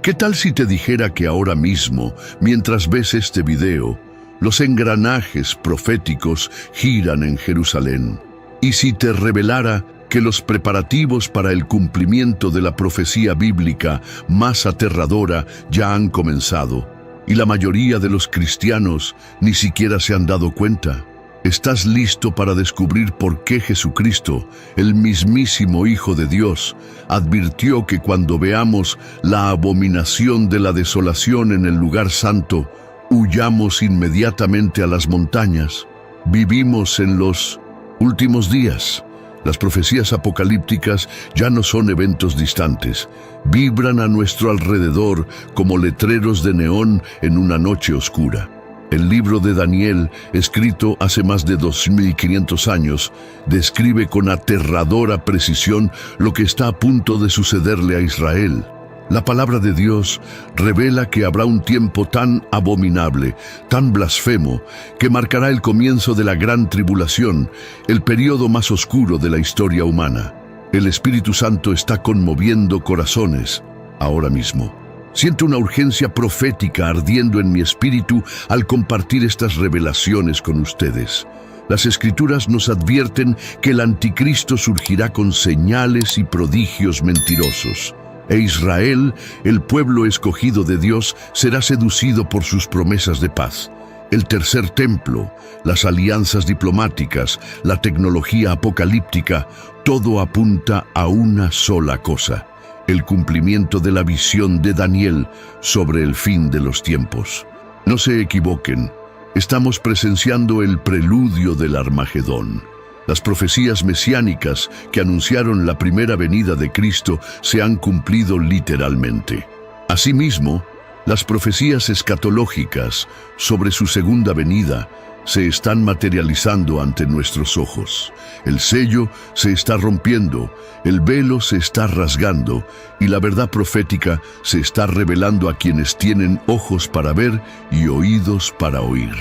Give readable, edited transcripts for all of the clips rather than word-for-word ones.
¿Qué tal si te dijera que ahora mismo, mientras ves este video, los engranajes proféticos giran en Jerusalén? Y si te revelara que los preparativos para el cumplimiento de la profecía bíblica más aterradora ya han comenzado, y la mayoría de los cristianos ni siquiera se han dado cuenta. ¿Estás listo para descubrir por qué Jesucristo, el mismísimo Hijo de Dios, advirtió que cuando veamos la abominación de la desolación en el lugar santo, huyamos inmediatamente a las montañas? Vivimos en los últimos días. Las profecías apocalípticas ya no son eventos distantes. Vibran a nuestro alrededor como letreros de neón en una noche oscura. El libro de Daniel, escrito hace más de 2500 años, describe con aterradora precisión lo que está a punto de sucederle a Israel. La palabra de Dios revela que habrá un tiempo tan abominable, tan blasfemo, que marcará el comienzo de la gran tribulación, el periodo más oscuro de la historia humana. El Espíritu Santo está conmoviendo corazones ahora mismo. Siento una urgencia profética ardiendo en mi espíritu al compartir estas revelaciones con ustedes. Las Escrituras nos advierten que el anticristo surgirá con señales y prodigios mentirosos. E Israel, el pueblo escogido de Dios, será seducido por sus promesas de paz. El tercer templo, las alianzas diplomáticas, la tecnología apocalíptica, todo apunta a una sola cosa: el cumplimiento de la visión de Daniel sobre el fin de los tiempos. No se equivoquen, estamos presenciando el preludio del Armagedón. Las profecías mesiánicas que anunciaron la primera venida de Cristo se han cumplido literalmente. Asimismo, las profecías escatológicas sobre su segunda venida se están materializando ante nuestros ojos. El sello se está rompiendo, el velo se está rasgando y la verdad profética se está revelando a quienes tienen ojos para ver y oídos para oír.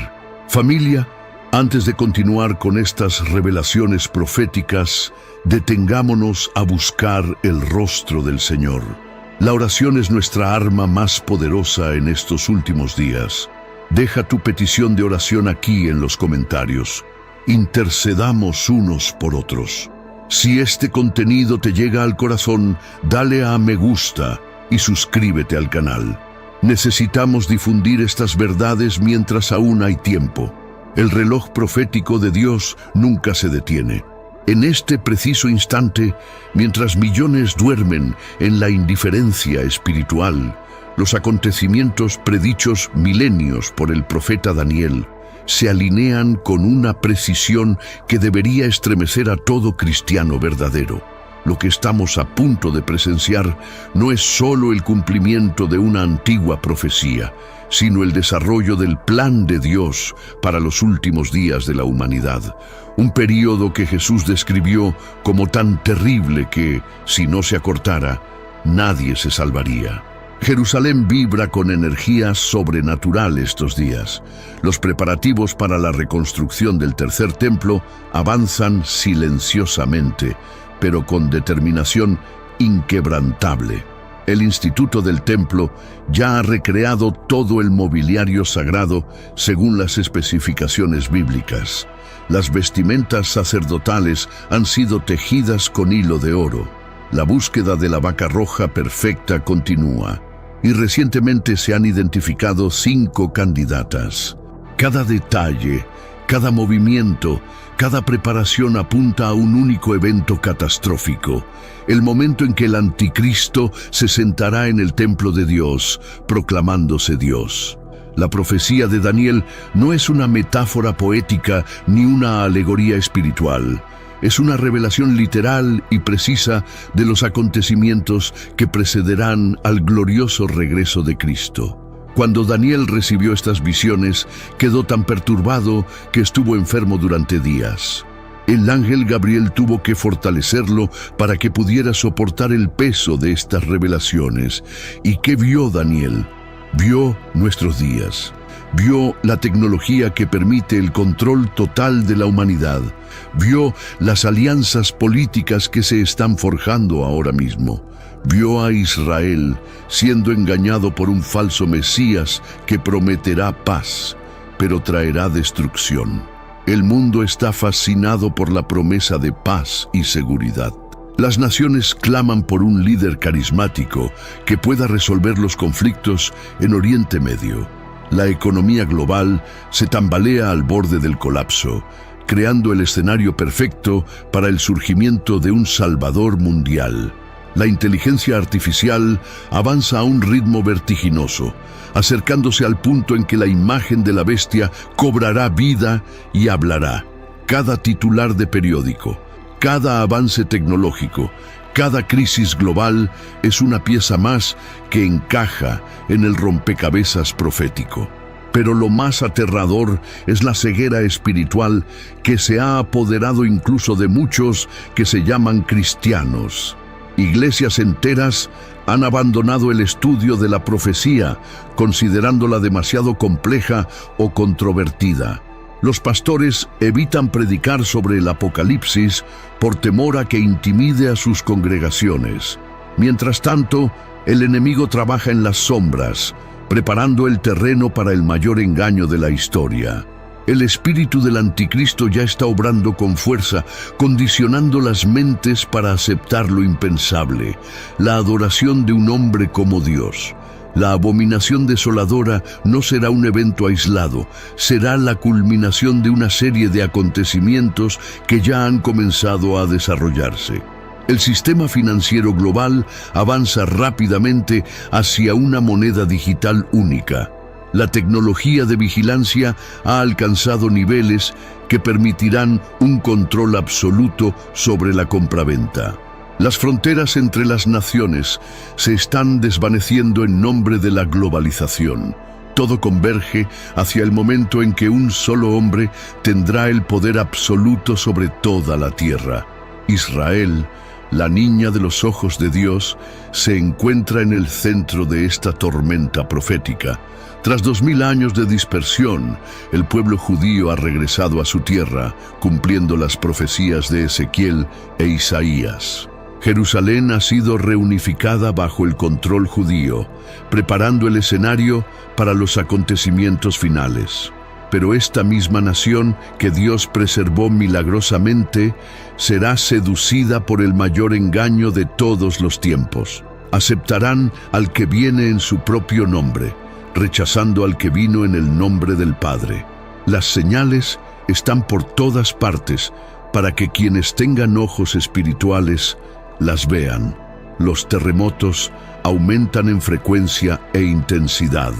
Familia, antes de continuar con estas revelaciones proféticas, detengámonos a buscar el rostro del Señor. La oración es nuestra arma más poderosa en estos últimos días. Deja tu petición de oración aquí en los comentarios. Intercedamos unos por otros. Si este contenido te llega al corazón, dale a me gusta y suscríbete al canal. Necesitamos difundir estas verdades mientras aún hay tiempo. El reloj profético de Dios nunca se detiene. En este preciso instante, mientras millones duermen en la indiferencia espiritual, los acontecimientos predichos milenios por el profeta Daniel se alinean con una precisión que debería estremecer a todo cristiano verdadero. Lo que estamos a punto de presenciar no es solo el cumplimiento de una antigua profecía, sino el desarrollo del plan de Dios para los últimos días de la humanidad. Un período que Jesús describió como tan terrible que, si no se acortara, nadie se salvaría. Jerusalén vibra con energía sobrenatural estos días. Los preparativos para la reconstrucción del tercer templo avanzan silenciosamente, pero con determinación inquebrantable. El Instituto del Templo ya ha recreado todo el mobiliario sagrado según las especificaciones bíblicas. Las vestimentas sacerdotales han sido tejidas con hilo de oro. La búsqueda de la vaca roja perfecta continúa. Y recientemente se han identificado 5 candidatas. Cada detalle, cada movimiento, cada preparación apunta a un único evento catastrófico, el momento en que el anticristo se sentará en el templo de Dios, proclamándose Dios. La profecía de Daniel no es una metáfora poética ni una alegoría espiritual. Es una revelación literal y precisa de los acontecimientos que precederán al glorioso regreso de Cristo. Cuando Daniel recibió estas visiones, quedó tan perturbado que estuvo enfermo durante días. El ángel Gabriel tuvo que fortalecerlo para que pudiera soportar el peso de estas revelaciones. ¿Y qué vio Daniel? Vio nuestros días. Vio la tecnología que permite el control total de la humanidad. Vio las alianzas políticas que se están forjando ahora mismo. Vio a Israel siendo engañado por un falso Mesías que prometerá paz, pero traerá destrucción. El mundo está fascinado por la promesa de paz y seguridad. Las naciones claman por un líder carismático que pueda resolver los conflictos en Oriente Medio. La economía global se tambalea al borde del colapso, creando el escenario perfecto para el surgimiento de un salvador mundial. La inteligencia artificial avanza a un ritmo vertiginoso, acercándose al punto en que la imagen de la bestia cobrará vida y hablará. Cada titular de periódico, cada avance tecnológico, cada crisis global es una pieza más que encaja en el rompecabezas profético. Pero lo más aterrador es la ceguera espiritual que se ha apoderado incluso de muchos que se llaman cristianos. Iglesias enteras han abandonado el estudio de la profecía, considerándola demasiado compleja o controvertida. Los pastores evitan predicar sobre el Apocalipsis por temor a que intimide a sus congregaciones. Mientras tanto, el enemigo trabaja en las sombras, preparando el terreno para el mayor engaño de la historia. El espíritu del anticristo ya está obrando con fuerza, condicionando las mentes para aceptar lo impensable, la adoración de un hombre como Dios. La abominación desoladora no será un evento aislado, será la culminación de una serie de acontecimientos que ya han comenzado a desarrollarse. El sistema financiero global avanza rápidamente hacia una moneda digital única. La tecnología de vigilancia ha alcanzado niveles que permitirán un control absoluto sobre la compraventa. Las fronteras entre las naciones se están desvaneciendo en nombre de la globalización. Todo converge hacia el momento en que un solo hombre tendrá el poder absoluto sobre toda la tierra. Israel, la niña de los ojos de Dios, se encuentra en el centro de esta tormenta profética. Tras 2000 años de dispersión, el pueblo judío ha regresado a su tierra, cumpliendo las profecías de Ezequiel e Isaías. Jerusalén ha sido reunificada bajo el control judío, preparando el escenario para los acontecimientos finales. Pero esta misma nación que Dios preservó milagrosamente será seducida por el mayor engaño de todos los tiempos. Aceptarán al que viene en su propio nombre, rechazando al que vino en el nombre del Padre. Las señales están por todas partes para que quienes tengan ojos espirituales las vean. Los terremotos aumentan en frecuencia e intensidad.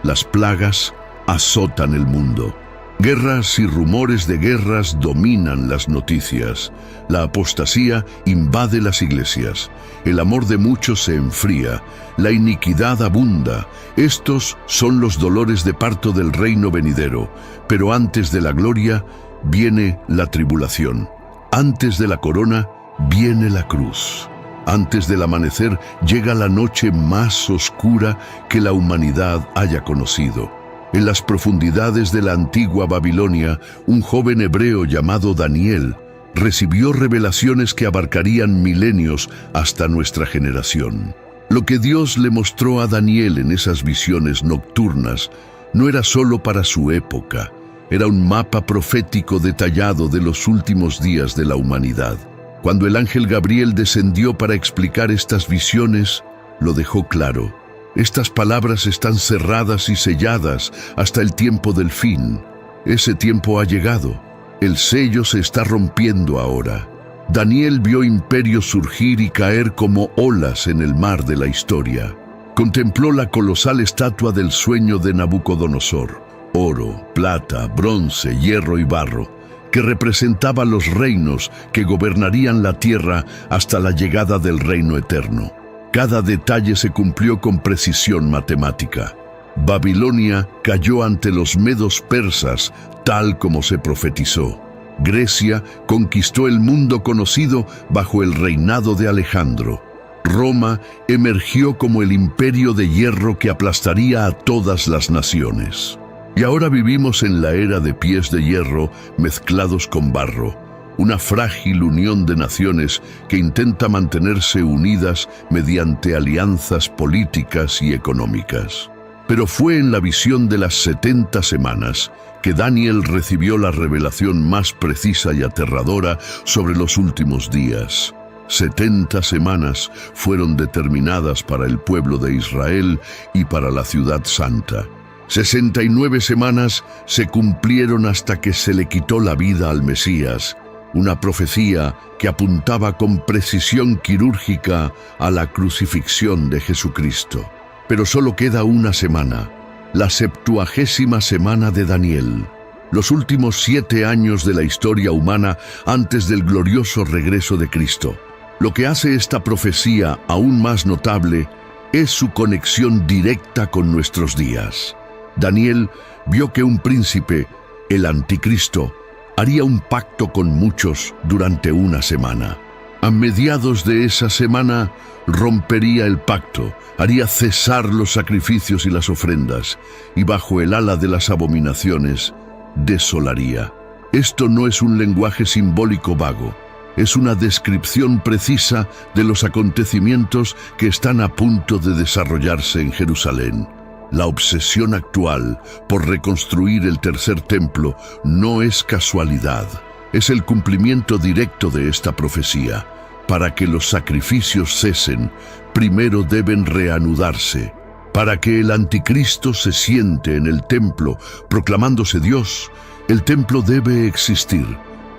Las plagas azotan el mundo. Guerras y rumores de guerras dominan las noticias. La apostasía invade las iglesias. El amor de muchos se enfría. La iniquidad abunda. Estos son los dolores de parto del reino venidero. Pero antes de la gloria viene la tribulación. Antes de la corona viene la cruz. Antes del amanecer llega la noche más oscura que la humanidad haya conocido. En las profundidades de la antigua Babilonia, un joven hebreo llamado Daniel recibió revelaciones que abarcarían milenios hasta nuestra generación. Lo que Dios le mostró a Daniel en esas visiones nocturnas no era solo para su época, era un mapa profético detallado de los últimos días de la humanidad. Cuando el ángel Gabriel descendió para explicar estas visiones, lo dejó claro. Estas palabras están cerradas y selladas hasta el tiempo del fin. Ese tiempo ha llegado. El sello se está rompiendo ahora. Daniel vio imperios surgir y caer como olas en el mar de la historia. Contempló la colosal estatua del sueño de Nabucodonosor, oro, plata, bronce, hierro y barro, que representaba los reinos que gobernarían la tierra hasta la llegada del reino eterno. Cada detalle se cumplió con precisión matemática. Babilonia cayó ante los medos persas, tal como se profetizó. Grecia conquistó el mundo conocido bajo el reinado de Alejandro. Roma emergió como el imperio de hierro que aplastaría a todas las naciones. Y ahora vivimos en la era de pies de hierro mezclados con barro, una frágil unión de naciones que intenta mantenerse unidas mediante alianzas políticas y económicas. Pero fue en la visión de las 70 semanas que Daniel recibió la revelación más precisa y aterradora sobre los últimos días. 70 semanas fueron determinadas para el pueblo de Israel y para la ciudad santa. 69 semanas se cumplieron hasta que se le quitó la vida al Mesías, una profecía que apuntaba con precisión quirúrgica a la crucifixión de Jesucristo. Pero solo queda una semana, la 70ª semana de Daniel, los últimos 7 años de la historia humana antes del glorioso regreso de Cristo. Lo que hace esta profecía aún más notable es su conexión directa con nuestros días. Daniel vio que un príncipe, el anticristo, haría un pacto con muchos durante una semana. A mediados de esa semana rompería el pacto, haría cesar los sacrificios y las ofrendas, y bajo el ala de las abominaciones desolaría. Esto no es un lenguaje simbólico vago, es una descripción precisa de los acontecimientos que están a punto de desarrollarse en Jerusalén. La obsesión actual por reconstruir el tercer templo no es casualidad, es el cumplimiento directo de esta profecía. Para que los sacrificios cesen, primero deben reanudarse. Para que el anticristo se siente en el templo proclamándose Dios, el templo debe existir.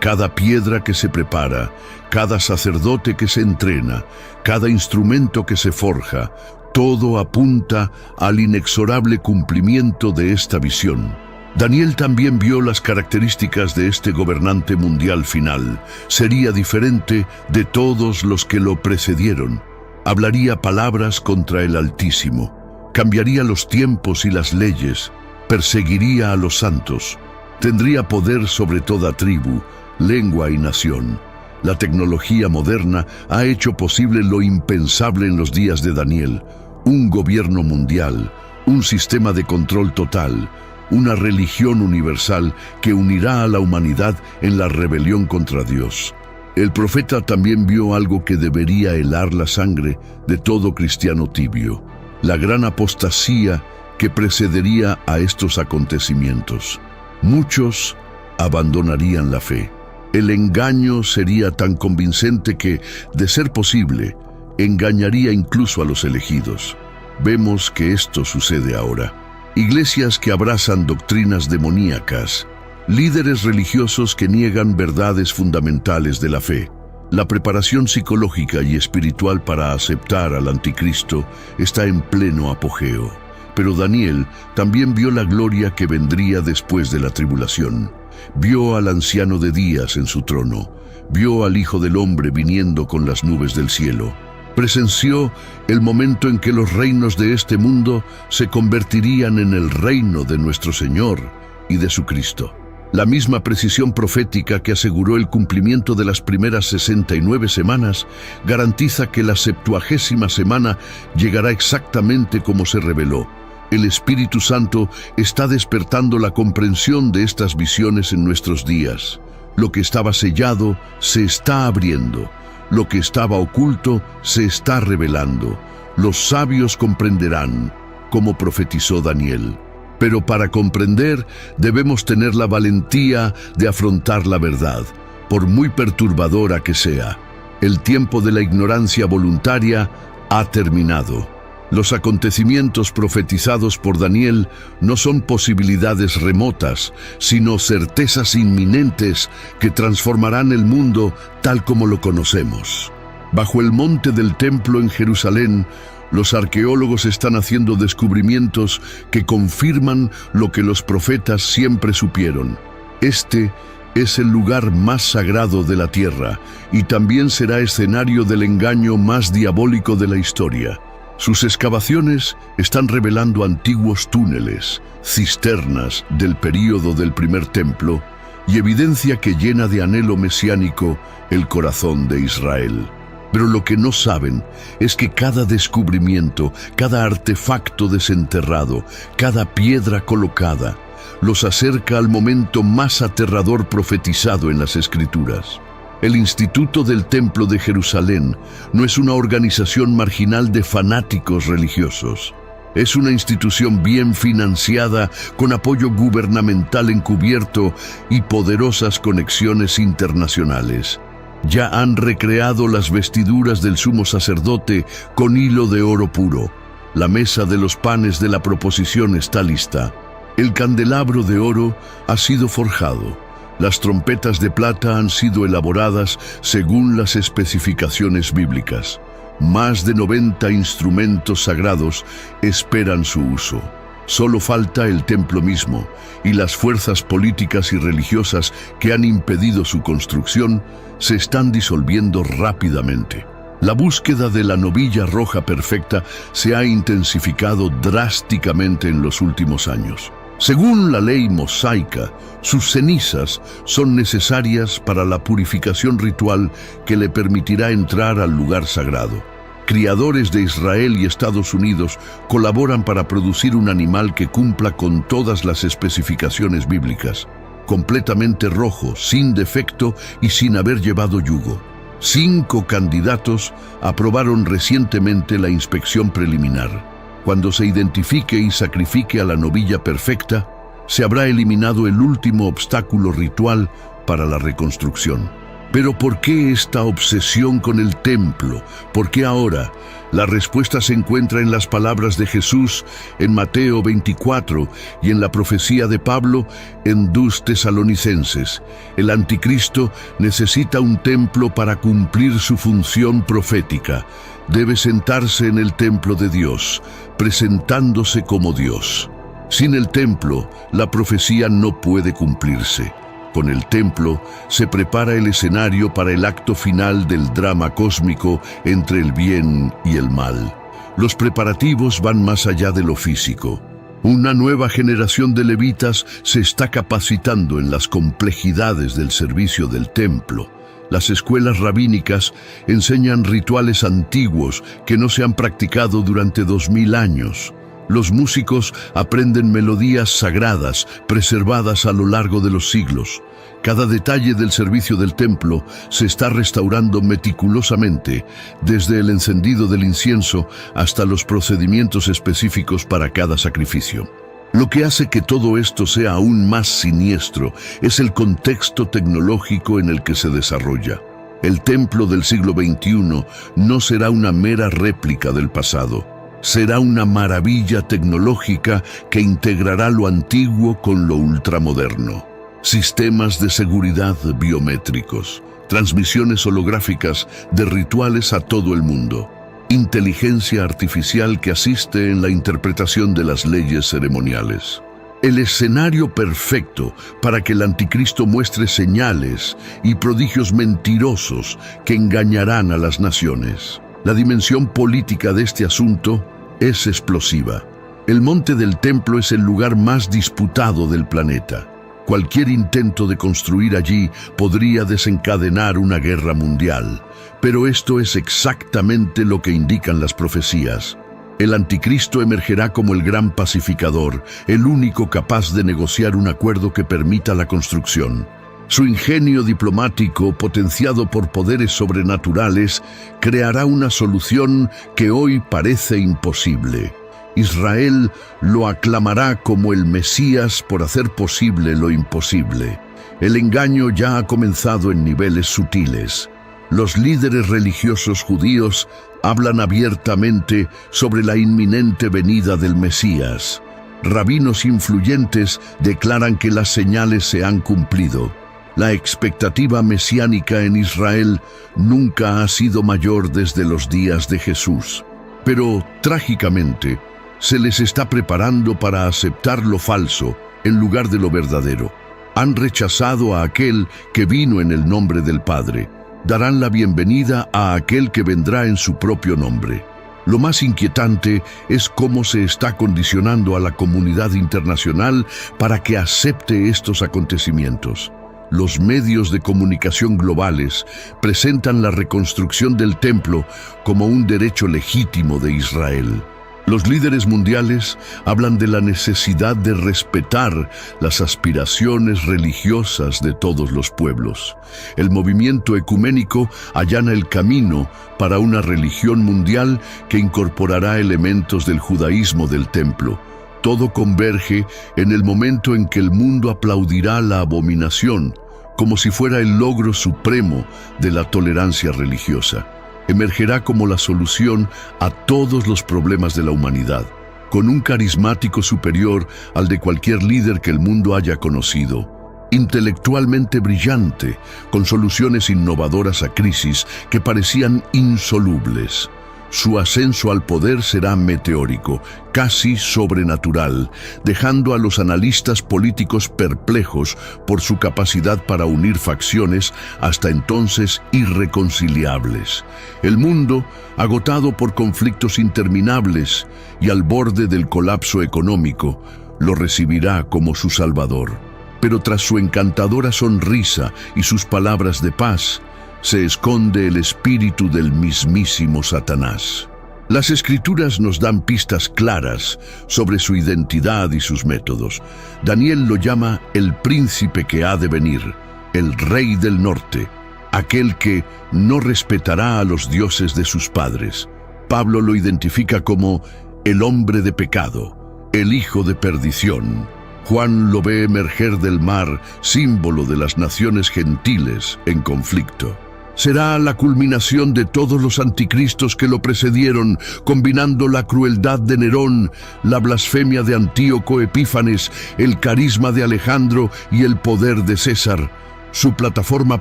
Cada piedra que se prepara, cada sacerdote que se entrena, cada instrumento que se forja, todo apunta al inexorable cumplimiento de esta visión. Daniel también vio las características de este gobernante mundial final. Sería diferente de todos los que lo precedieron. Hablaría palabras contra el Altísimo. Cambiaría los tiempos y las leyes. Perseguiría a los santos. Tendría poder sobre toda tribu, lengua y nación. La tecnología moderna ha hecho posible lo impensable en los días de Daniel. Un gobierno mundial, un sistema de control total, una religión universal que unirá a la humanidad en la rebelión contra Dios. El profeta también vio algo que debería helar la sangre de todo cristiano tibio, la gran apostasía que precedería a estos acontecimientos. Muchos abandonarían la fe. El engaño sería tan convincente que, de ser posible, engañaría incluso a los elegidos. Vemos que esto sucede ahora. Iglesias que abrazan doctrinas demoníacas, líderes religiosos que niegan verdades fundamentales de la fe. La preparación psicológica y espiritual para aceptar al anticristo está en pleno apogeo. Pero Daniel también vio la gloria que vendría después de la tribulación. Vio al anciano de días en su trono, vio al Hijo del Hombre viniendo con las nubes del cielo. Presenció el momento en que los reinos de este mundo se convertirían en el reino de nuestro Señor y de su Cristo. La misma precisión profética que aseguró el cumplimiento de las primeras 69 semanas garantiza que la 70ª semana llegará exactamente como se reveló. El Espíritu Santo está despertando la comprensión de estas visiones en nuestros días. Lo que estaba sellado se está abriendo. Lo que estaba oculto se está revelando. Los sabios comprenderán, como profetizó Daniel. Pero para comprender debemos tener la valentía de afrontar la verdad, por muy perturbadora que sea. El tiempo de la ignorancia voluntaria ha terminado. Los acontecimientos profetizados por Daniel no son posibilidades remotas, sino certezas inminentes que transformarán el mundo tal como lo conocemos. Bajo el monte del templo en Jerusalén, los arqueólogos están haciendo descubrimientos que confirman lo que los profetas siempre supieron. Este es el lugar más sagrado de la tierra y también será escenario del engaño más diabólico de la historia. Sus excavaciones están revelando antiguos túneles, cisternas del período del primer templo y evidencia que llena de anhelo mesiánico el corazón de Israel. Pero lo que no saben es que cada descubrimiento, cada artefacto desenterrado, cada piedra colocada, los acerca al momento más aterrador profetizado en las Escrituras. El Instituto del Templo de Jerusalén no es una organización marginal de fanáticos religiosos. Es una institución bien financiada, con apoyo gubernamental encubierto y poderosas conexiones internacionales. Ya han recreado las vestiduras del sumo sacerdote con hilo de oro puro. La mesa de los panes de la proposición está lista. El candelabro de oro ha sido forjado. Las trompetas de plata han sido elaboradas según las especificaciones bíblicas. Más de 90 instrumentos sagrados esperan su uso. Solo falta el templo mismo, y las fuerzas políticas y religiosas que han impedido su construcción se están disolviendo rápidamente. La búsqueda de la novilla roja perfecta se ha intensificado drásticamente en los últimos años. Según la ley mosaica, sus cenizas son necesarias para la purificación ritual que le permitirá entrar al lugar sagrado. Criadores de Israel y Estados Unidos colaboran para producir un animal que cumpla con todas las especificaciones bíblicas, completamente rojo, sin defecto y sin haber llevado yugo. 5 candidatos aprobaron recientemente la inspección preliminar. Cuando se identifique y sacrifique a la novilla perfecta, se habrá eliminado el último obstáculo ritual para la reconstrucción. Pero ¿por qué esta obsesión con el templo? ¿Por qué ahora? La respuesta se encuentra en las palabras de Jesús en Mateo 24 y en la profecía de Pablo en 2 Tesalonicenses. El anticristo necesita un templo para cumplir su función profética. Debe sentarse en el templo de Dios, presentándose como Dios. Sin el templo, la profecía no puede cumplirse. Con el templo se prepara el escenario para el acto final del drama cósmico entre el bien y el mal. Los preparativos van más allá de lo físico. Una nueva generación de levitas se está capacitando en las complejidades del servicio del templo. Las escuelas rabínicas enseñan rituales antiguos que no se han practicado durante 2000 años. Los músicos aprenden melodías sagradas preservadas a lo largo de los siglos. Cada detalle del servicio del templo se está restaurando meticulosamente, desde el encendido del incienso hasta los procedimientos específicos para cada sacrificio. Lo que hace que todo esto sea aún más siniestro es el contexto tecnológico en el que se desarrolla. El templo del siglo XXI no será una mera réplica del pasado. Será una maravilla tecnológica que integrará lo antiguo con lo ultramoderno. Sistemas de seguridad biométricos, transmisiones holográficas de rituales a todo el mundo, inteligencia artificial que asiste en la interpretación de las leyes ceremoniales. El escenario perfecto para que el anticristo muestre señales y prodigios mentirosos que engañarán a las naciones. La dimensión política de este asunto es explosiva. El monte del templo es el lugar más disputado del planeta. Cualquier intento de construir allí podría desencadenar una guerra mundial. Pero esto es exactamente lo que indican las profecías. El anticristo emergerá como el gran pacificador, el único capaz de negociar un acuerdo que permita la construcción. Su ingenio diplomático, potenciado por poderes sobrenaturales, creará una solución que hoy parece imposible. Israel lo aclamará como el Mesías por hacer posible lo imposible. El engaño ya ha comenzado en niveles sutiles. Los líderes religiosos judíos hablan abiertamente sobre la inminente venida del Mesías. Rabinos influyentes declaran que las señales se han cumplido. La expectativa mesiánica en Israel nunca ha sido mayor desde los días de Jesús. Pero, trágicamente, se les está preparando para aceptar lo falso en lugar de lo verdadero. Han rechazado a aquel que vino en el nombre del Padre. Darán la bienvenida a aquel que vendrá en su propio nombre. Lo más inquietante es cómo se está condicionando a la comunidad internacional para que acepte estos acontecimientos. Los medios de comunicación globales presentan la reconstrucción del templo como un derecho legítimo de Israel. Los líderes mundiales hablan de la necesidad de respetar las aspiraciones religiosas de todos los pueblos. El movimiento ecuménico allana el camino para una religión mundial que incorporará elementos del judaísmo del templo. Todo converge en el momento en que el mundo aplaudirá la abominación, como si fuera el logro supremo de la tolerancia religiosa. Emergerá como la solución a todos los problemas de la humanidad, con un carismático superior al de cualquier líder que el mundo haya conocido. Intelectualmente brillante, con soluciones innovadoras a crisis que parecían insolubles. Su ascenso al poder será meteórico, casi sobrenatural, dejando a los analistas políticos perplejos por su capacidad para unir facciones hasta entonces irreconciliables. El mundo, agotado por conflictos interminables y al borde del colapso económico, lo recibirá como su salvador. Pero tras su encantadora sonrisa y sus palabras de paz, se esconde el espíritu del mismísimo Satanás. Las Escrituras nos dan pistas claras sobre su identidad y sus métodos. Daniel lo llama el príncipe que ha de venir, el rey del norte, aquel que no respetará a los dioses de sus padres. Pablo lo identifica como el hombre de pecado, el hijo de perdición. Juan lo ve emerger del mar, símbolo de las naciones gentiles en conflicto. Será la culminación de todos los anticristos que lo precedieron, combinando la crueldad de Nerón, la blasfemia de Antíoco Epífanes, el carisma de Alejandro y el poder de César. Su plataforma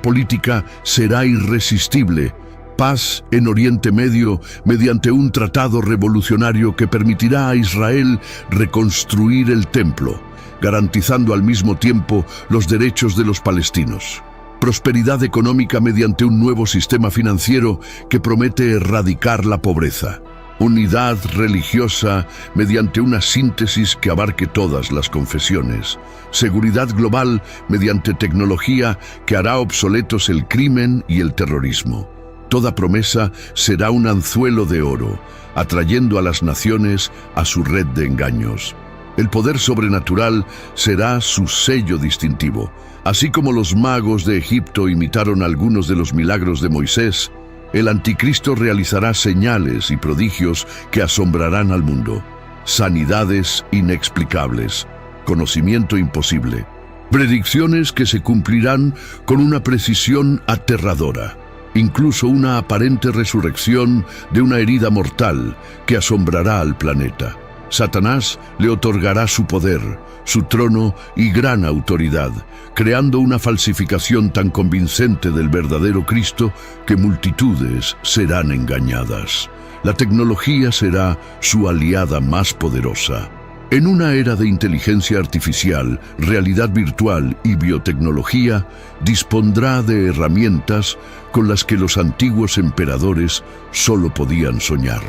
política será irresistible. Paz en Oriente Medio mediante un tratado revolucionario que permitirá a Israel reconstruir el templo, garantizando al mismo tiempo los derechos de los palestinos. Prosperidad económica mediante un nuevo sistema financiero que promete erradicar la pobreza. Unidad religiosa mediante una síntesis que abarque todas las confesiones. Seguridad global mediante tecnología que hará obsoletos el crimen y el terrorismo. Toda promesa será un anzuelo de oro, atrayendo a las naciones a su red de engaños. El poder sobrenatural será su sello distintivo. Así como los magos de Egipto imitaron algunos de los milagros de Moisés, el anticristo realizará señales y prodigios que asombrarán al mundo. Sanidades inexplicables, conocimiento imposible, predicciones que se cumplirán con una precisión aterradora, incluso una aparente resurrección de una herida mortal que asombrará al planeta. Satanás le otorgará su poder, su trono y gran autoridad, creando una falsificación tan convincente del verdadero Cristo que multitudes serán engañadas. La tecnología será su aliada más poderosa. En una era de inteligencia artificial, realidad virtual y biotecnología, dispondrá de herramientas con las que los antiguos emperadores solo podían soñar.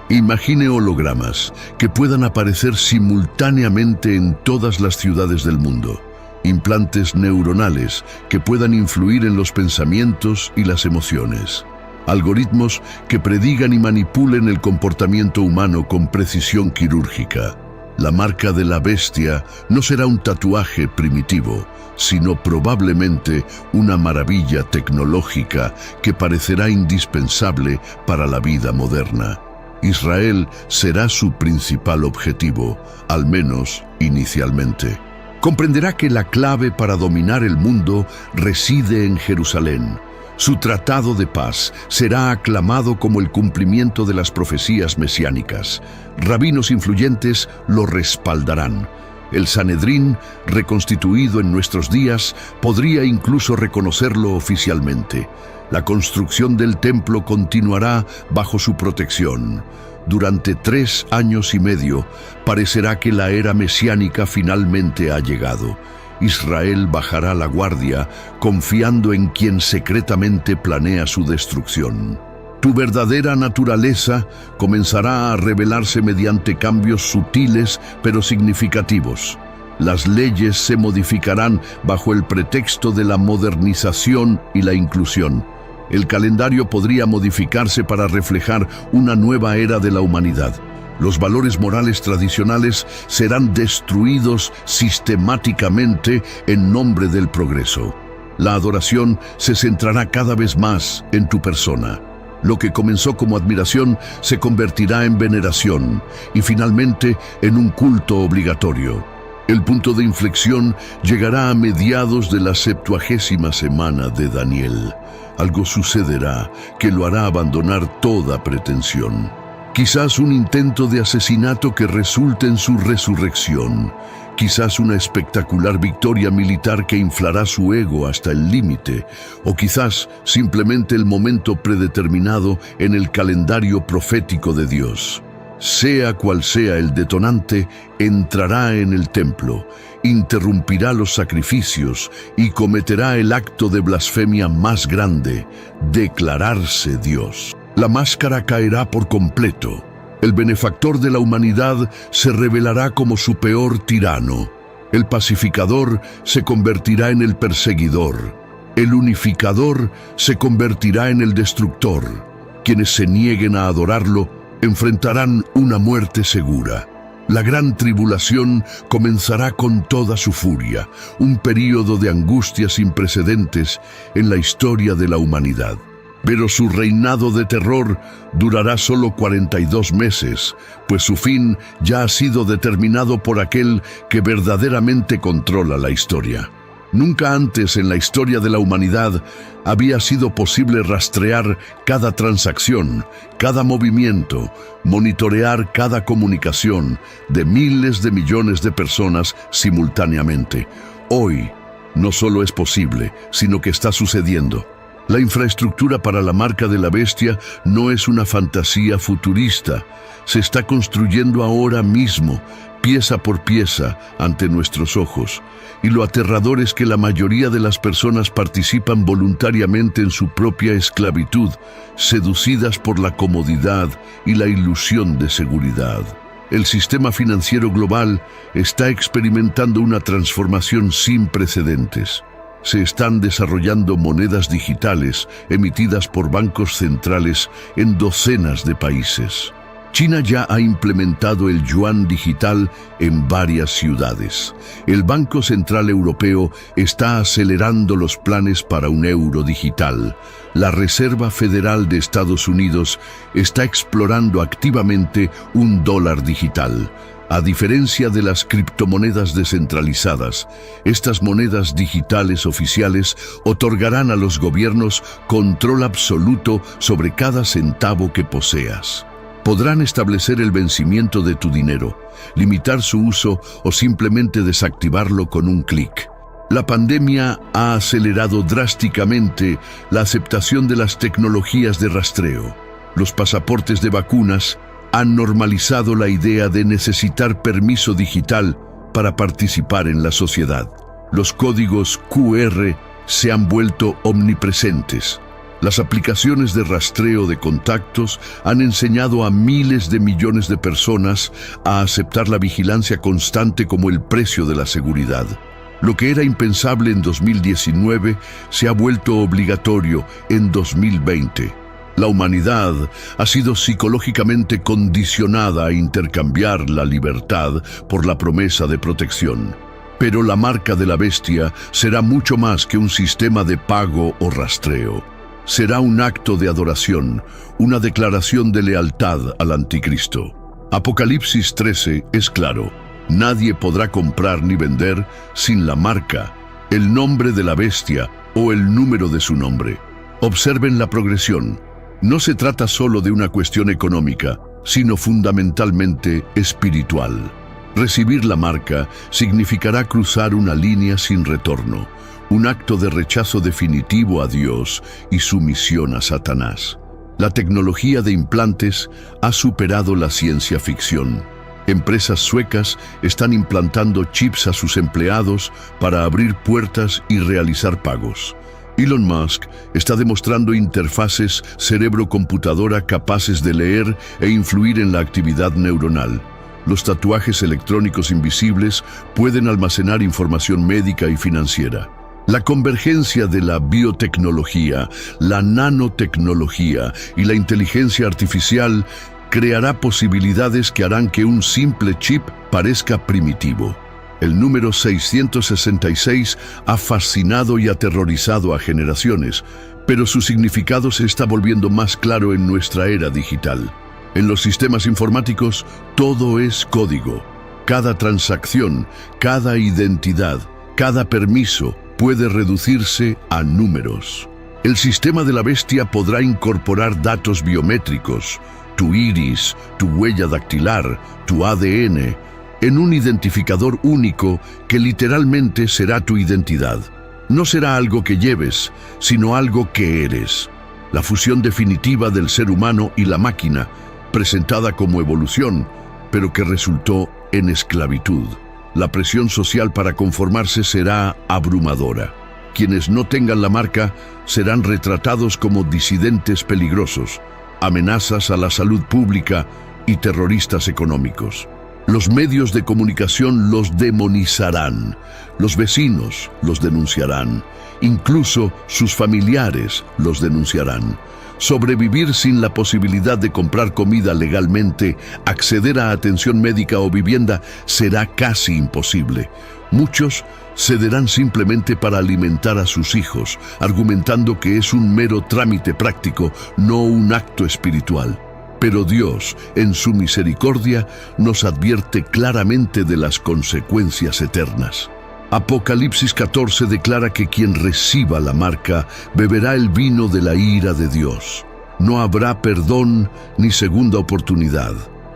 Imagine hologramas que puedan aparecer simultáneamente en todas las ciudades del mundo. Implantes neuronales que puedan influir en los pensamientos y las emociones. Algoritmos que predigan y manipulen el comportamiento humano con precisión quirúrgica. La marca de la bestia no será un tatuaje primitivo, sino probablemente una maravilla tecnológica que parecerá indispensable para la vida moderna. Israel será su principal objetivo, al menos inicialmente. Comprenderá que la clave para dominar el mundo reside en Jerusalén. Su tratado de paz será aclamado como el cumplimiento de las profecías mesiánicas. Rabinos influyentes lo respaldarán. El Sanedrín, reconstituido en nuestros días, podría incluso reconocerlo oficialmente. La construcción del templo continuará bajo su protección. Durante 3 años y medio, parecerá que la era mesiánica finalmente ha llegado. Israel bajará la guardia, confiando en quien secretamente planea su destrucción. Tu verdadera naturaleza comenzará a revelarse mediante cambios sutiles pero significativos. Las leyes se modificarán bajo el pretexto de la modernización y la inclusión. El calendario podría modificarse para reflejar una nueva era de la humanidad. Los valores morales tradicionales serán destruidos sistemáticamente en nombre del progreso. La adoración se centrará cada vez más en tu persona. Lo que comenzó como admiración se convertirá en veneración y finalmente en un culto obligatorio. El punto de inflexión llegará a mediados de la 70ª semana de Daniel. Algo sucederá que lo hará abandonar toda pretensión. Quizás un intento de asesinato que resulte en su resurrección. Quizás una espectacular victoria militar que inflará su ego hasta el límite. O quizás simplemente el momento predeterminado en el calendario profético de Dios. Sea cual sea el detonante, entrará en el templo, interrumpirá los sacrificios y cometerá el acto de blasfemia más grande: declararse Dios. La máscara caerá por completo. El benefactor de la humanidad se revelará como su peor tirano. El pacificador se convertirá en el perseguidor. El unificador se convertirá en el destructor. Quienes se nieguen a adorarlo enfrentarán una muerte segura. La gran tribulación comenzará con toda su furia, un período de angustia sin precedentes en la historia de la humanidad. Pero su reinado de terror durará solo 42 meses, pues su fin ya ha sido determinado por aquel que verdaderamente controla la historia. Nunca antes en la historia de la humanidad había sido posible rastrear cada transacción, cada movimiento, monitorear cada comunicación de miles de millones de personas simultáneamente. Hoy no solo es posible, sino que está sucediendo. La infraestructura para la marca de la bestia no es una fantasía futurista. Se está construyendo ahora mismo, pieza por pieza, ante nuestros ojos. Y lo aterrador es que la mayoría de las personas participan voluntariamente en su propia esclavitud, seducidas por la comodidad y la ilusión de seguridad. El sistema financiero global está experimentando una transformación sin precedentes. Se están desarrollando monedas digitales emitidas por bancos centrales en docenas de países. China ya ha implementado el yuan digital en varias ciudades. El Banco Central Europeo está acelerando los planes para un euro digital. La Reserva Federal de Estados Unidos está explorando activamente un dólar digital. A diferencia de las criptomonedas descentralizadas, estas monedas digitales oficiales otorgarán a los gobiernos control absoluto sobre cada centavo que poseas. Podrán establecer el vencimiento de tu dinero, limitar su uso o simplemente desactivarlo con un clic. La pandemia ha acelerado drásticamente la aceptación de las tecnologías de rastreo. Los pasaportes de vacunas han normalizado la idea de necesitar permiso digital para participar en la sociedad. Los códigos QR se han vuelto omnipresentes. Las aplicaciones de rastreo de contactos han enseñado a miles de millones de personas a aceptar la vigilancia constante como el precio de la seguridad. Lo que era impensable en 2019 se ha vuelto obligatorio en 2020. La humanidad ha sido psicológicamente condicionada a intercambiar la libertad por la promesa de protección. Pero la marca de la bestia será mucho más que un sistema de pago o rastreo. Será un acto de adoración, una declaración de lealtad al anticristo. Apocalipsis 13 es claro: nadie podrá comprar ni vender sin la marca, el nombre de la bestia o el número de su nombre. Observen la progresión. No se trata solo de una cuestión económica, sino fundamentalmente espiritual. Recibir la marca significará cruzar una línea sin retorno, un acto de rechazo definitivo a Dios y sumisión a Satanás. La tecnología de implantes ha superado la ciencia ficción. Empresas suecas están implantando chips a sus empleados para abrir puertas y realizar pagos. Elon Musk está demostrando interfaces cerebro-computadora capaces de leer e influir en la actividad neuronal. Los tatuajes electrónicos invisibles pueden almacenar información médica y financiera. La convergencia de la biotecnología, la nanotecnología y la inteligencia artificial creará posibilidades que harán que un simple chip parezca primitivo. El número 666 ha fascinado y aterrorizado a generaciones, pero su significado se está volviendo más claro en nuestra era digital. En los sistemas informáticos, todo es código. Cada transacción, cada identidad, cada permiso puede reducirse a números. El sistema de la bestia podrá incorporar datos biométricos, tu iris, tu huella dactilar, tu ADN, en un identificador único que literalmente será tu identidad. No será algo que lleves, sino algo que eres. La fusión definitiva del ser humano y la máquina, presentada como evolución, pero que resultó en esclavitud. La presión social para conformarse será abrumadora. Quienes no tengan la marca serán retratados como disidentes peligrosos, amenazas a la salud pública y terroristas económicos. Los medios de comunicación los demonizarán, los vecinos los denunciarán, incluso sus familiares los denunciarán. Sobrevivir sin la posibilidad de comprar comida legalmente, acceder a atención médica o vivienda será casi imposible. Muchos cederán simplemente para alimentar a sus hijos, argumentando que es un mero trámite práctico, no un acto espiritual. Pero Dios, en su misericordia, nos advierte claramente de las consecuencias eternas. Apocalipsis 14 declara que quien reciba la marca beberá el vino de la ira de Dios. No habrá perdón ni segunda oportunidad.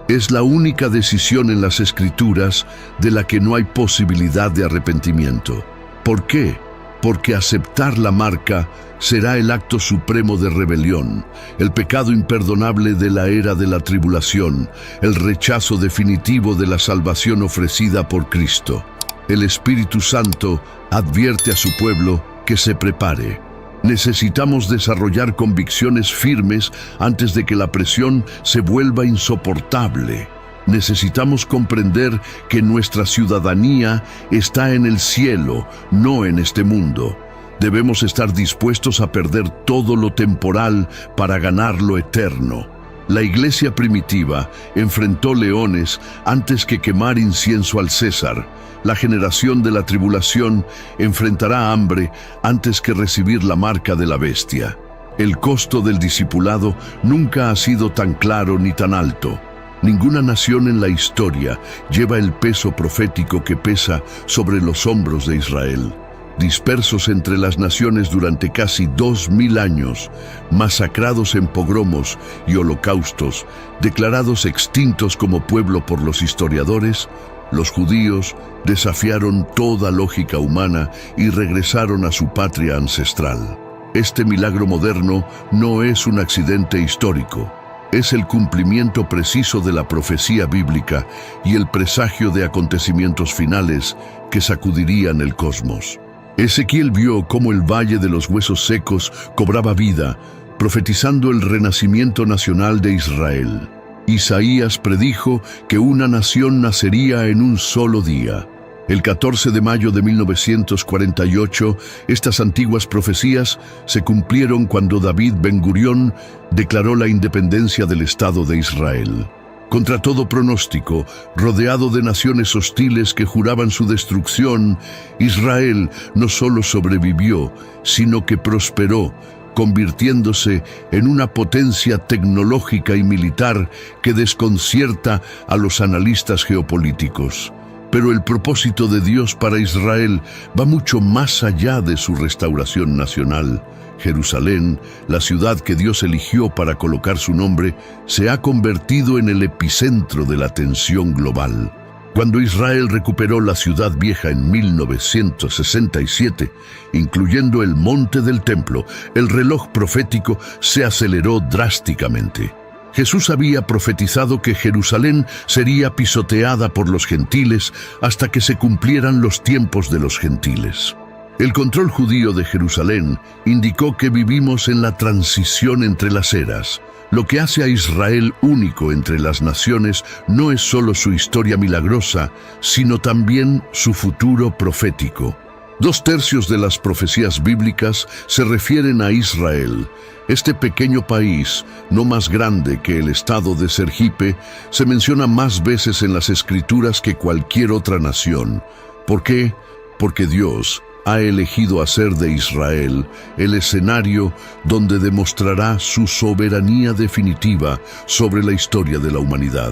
Es la única decisión en las Escrituras de la que no hay posibilidad de arrepentimiento. ¿Por qué? Porque aceptar la marca será el acto supremo de rebelión, el pecado imperdonable de la era de la tribulación, el rechazo definitivo de la salvación ofrecida por Cristo. El Espíritu Santo advierte a su pueblo que se prepare. Necesitamos desarrollar convicciones firmes antes de que la presión se vuelva insoportable. Necesitamos comprender que nuestra ciudadanía está en el cielo, no en este mundo. Debemos estar dispuestos a perder todo lo temporal para ganar lo eterno. La iglesia primitiva enfrentó leones antes que quemar incienso al César. La generación de la tribulación enfrentará hambre antes que recibir la marca de la bestia. El costo del discipulado nunca ha sido tan claro ni tan alto. Ninguna nación en la historia lleva el peso profético que pesa sobre los hombros de Israel. Dispersos entre las naciones durante casi 2000 años, masacrados en pogromos y holocaustos, declarados extintos como pueblo por los historiadores, los judíos desafiaron toda lógica humana y regresaron a su patria ancestral. Este milagro moderno no es un accidente histórico. Es el cumplimiento preciso de la profecía bíblica y el presagio de acontecimientos finales que sacudirían el cosmos. Ezequiel vio cómo el valle de los huesos secos cobraba vida, profetizando el renacimiento nacional de Israel. Isaías predijo que una nación nacería en un solo día. El 14 de mayo de 1948, estas antiguas profecías se cumplieron cuando David Ben-Gurión declaró la independencia del Estado de Israel. Contra todo pronóstico, rodeado de naciones hostiles que juraban su destrucción, Israel no solo sobrevivió, sino que prosperó, convirtiéndose en una potencia tecnológica y militar que desconcierta a los analistas geopolíticos. Pero el propósito de Dios para Israel va mucho más allá de su restauración nacional. Jerusalén, la ciudad que Dios eligió para colocar su nombre, se ha convertido en el epicentro de la atención global. Cuando Israel recuperó la ciudad vieja en 1967, incluyendo el monte del templo, el reloj profético se aceleró drásticamente. Jesús había profetizado que Jerusalén sería pisoteada por los gentiles hasta que se cumplieran los tiempos de los gentiles. El control judío de Jerusalén indicó que vivimos en la transición entre las eras. Lo que hace a Israel único entre las naciones no es solo su historia milagrosa, sino también su futuro profético. 2/3 de las profecías bíblicas se refieren a Israel. Este pequeño país, no más grande que el estado de Sergipe, se menciona más veces en las Escrituras que cualquier otra nación. ¿Por qué? Porque Dios ha elegido hacer de Israel el escenario donde demostrará su soberanía definitiva sobre la historia de la humanidad.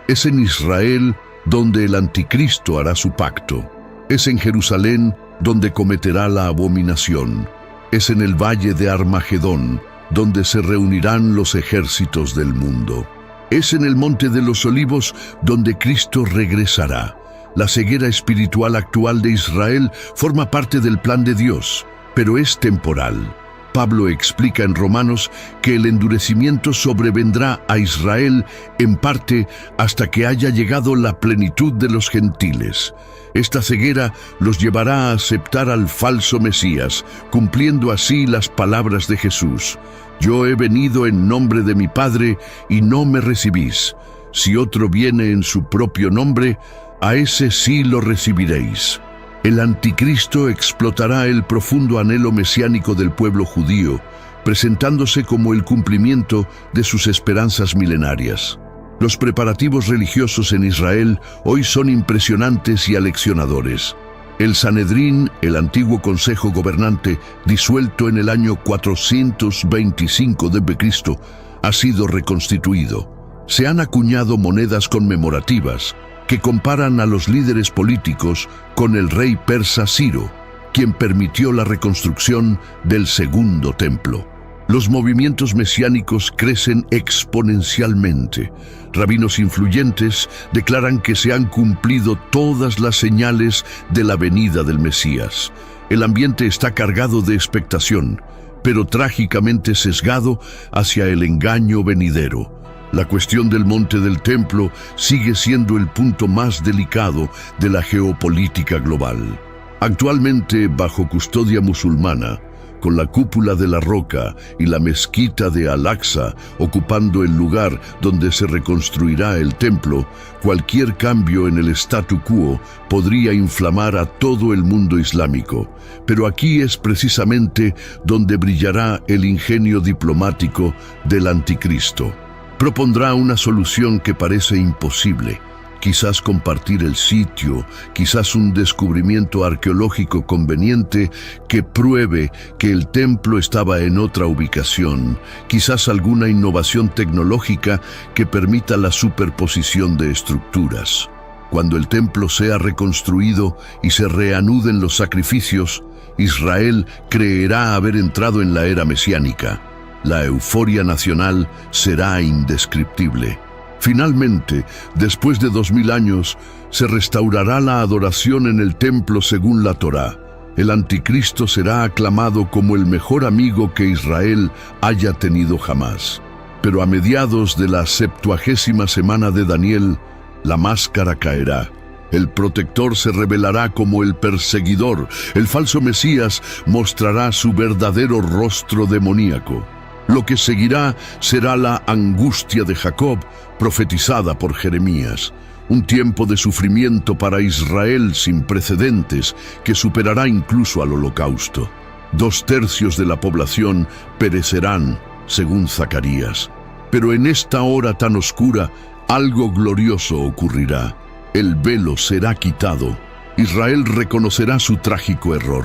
Es en Israel donde el anticristo hará su pacto. Es en Jerusalén donde cometerá la abominación. Es en el valle de Armagedón donde se reunirán los ejércitos del mundo. Es en el monte de los olivos donde Cristo regresará. La ceguera espiritual actual de Israel forma parte del plan de Dios, pero es temporal. Pablo explica en Romanos que el endurecimiento sobrevendrá a Israel en parte hasta que haya llegado la plenitud de los gentiles. Esta ceguera los llevará a aceptar al falso Mesías, cumpliendo así las palabras de Jesús: «Yo he venido en nombre de mi Padre y no me recibís. Si otro viene en su propio nombre, a ese sí lo recibiréis». El anticristo explotará el profundo anhelo mesiánico del pueblo judío, presentándose como el cumplimiento de sus esperanzas milenarias. Los preparativos religiosos en Israel hoy son impresionantes y aleccionadores. El Sanedrín, el antiguo consejo gobernante, disuelto en el año 425 d.C., ha sido reconstituido. Se han acuñado monedas conmemorativas que comparan a los líderes políticos con el rey persa Ciro, quien permitió la reconstrucción del segundo templo. Los movimientos mesiánicos crecen exponencialmente. Rabinos influyentes declaran que se han cumplido todas las señales de la venida del Mesías. El ambiente está cargado de expectación, pero trágicamente sesgado hacia el engaño venidero. La cuestión del monte del templo sigue siendo el punto más delicado de la geopolítica global. Actualmente, bajo custodia musulmana, con la cúpula de la Roca y la mezquita de Al-Aqsa ocupando el lugar donde se reconstruirá el templo, cualquier cambio en el statu quo podría inflamar a todo el mundo islámico. Pero aquí es precisamente donde brillará el ingenio diplomático del anticristo. Propondrá una solución que parece imposible. Quizás compartir el sitio, quizás un descubrimiento arqueológico conveniente que pruebe que el templo estaba en otra ubicación, quizás alguna innovación tecnológica que permita la superposición de estructuras. Cuando el templo sea reconstruido y se reanuden los sacrificios, Israel creerá haber entrado en la era mesiánica. La euforia nacional será indescriptible. Finalmente, después de 2000 años, se restaurará la adoración en el templo según la Torá. El anticristo será aclamado como el mejor amigo que Israel haya tenido jamás. Pero a mediados de la 70ª semana de Daniel, la máscara caerá. El protector se revelará como el perseguidor. El falso Mesías mostrará su verdadero rostro demoníaco. Lo que seguirá será la angustia de Jacob, profetizada por Jeremías. Un tiempo de sufrimiento para Israel sin precedentes que superará incluso al holocausto. 2/3 de la población perecerán, según Zacarías. Pero en esta hora tan oscura, algo glorioso ocurrirá. El velo será quitado. Israel reconocerá su trágico error.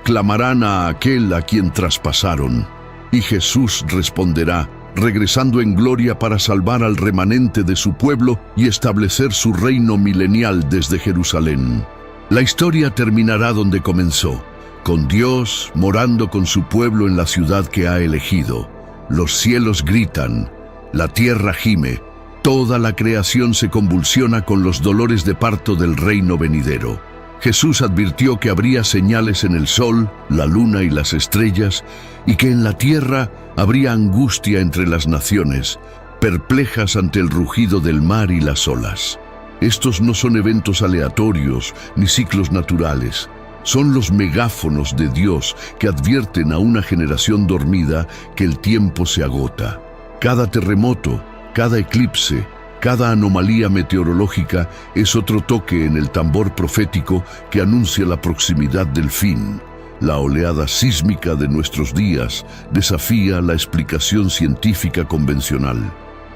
Clamarán a aquel a quien traspasaron. Y Jesús responderá, regresando en gloria para salvar al remanente de su pueblo y establecer su reino milenial desde Jerusalén. La historia terminará donde comenzó, con Dios morando con su pueblo en la ciudad que ha elegido. Los cielos gritan, la tierra gime, toda la creación se convulsiona con los dolores de parto del reino venidero. Jesús advirtió que habría señales en el sol, la luna y las estrellas, y que en la tierra habría angustia entre las naciones, perplejas ante el rugido del mar y las olas. Estos no son eventos aleatorios ni ciclos naturales. Son los megáfonos de Dios que advierten a una generación dormida que el tiempo se agota. Cada terremoto, cada eclipse, Cada anomalía meteorológica es otro toque en el tambor profético que anuncia la proximidad del fin. La oleada sísmica de nuestros días desafía la explicación científica convencional.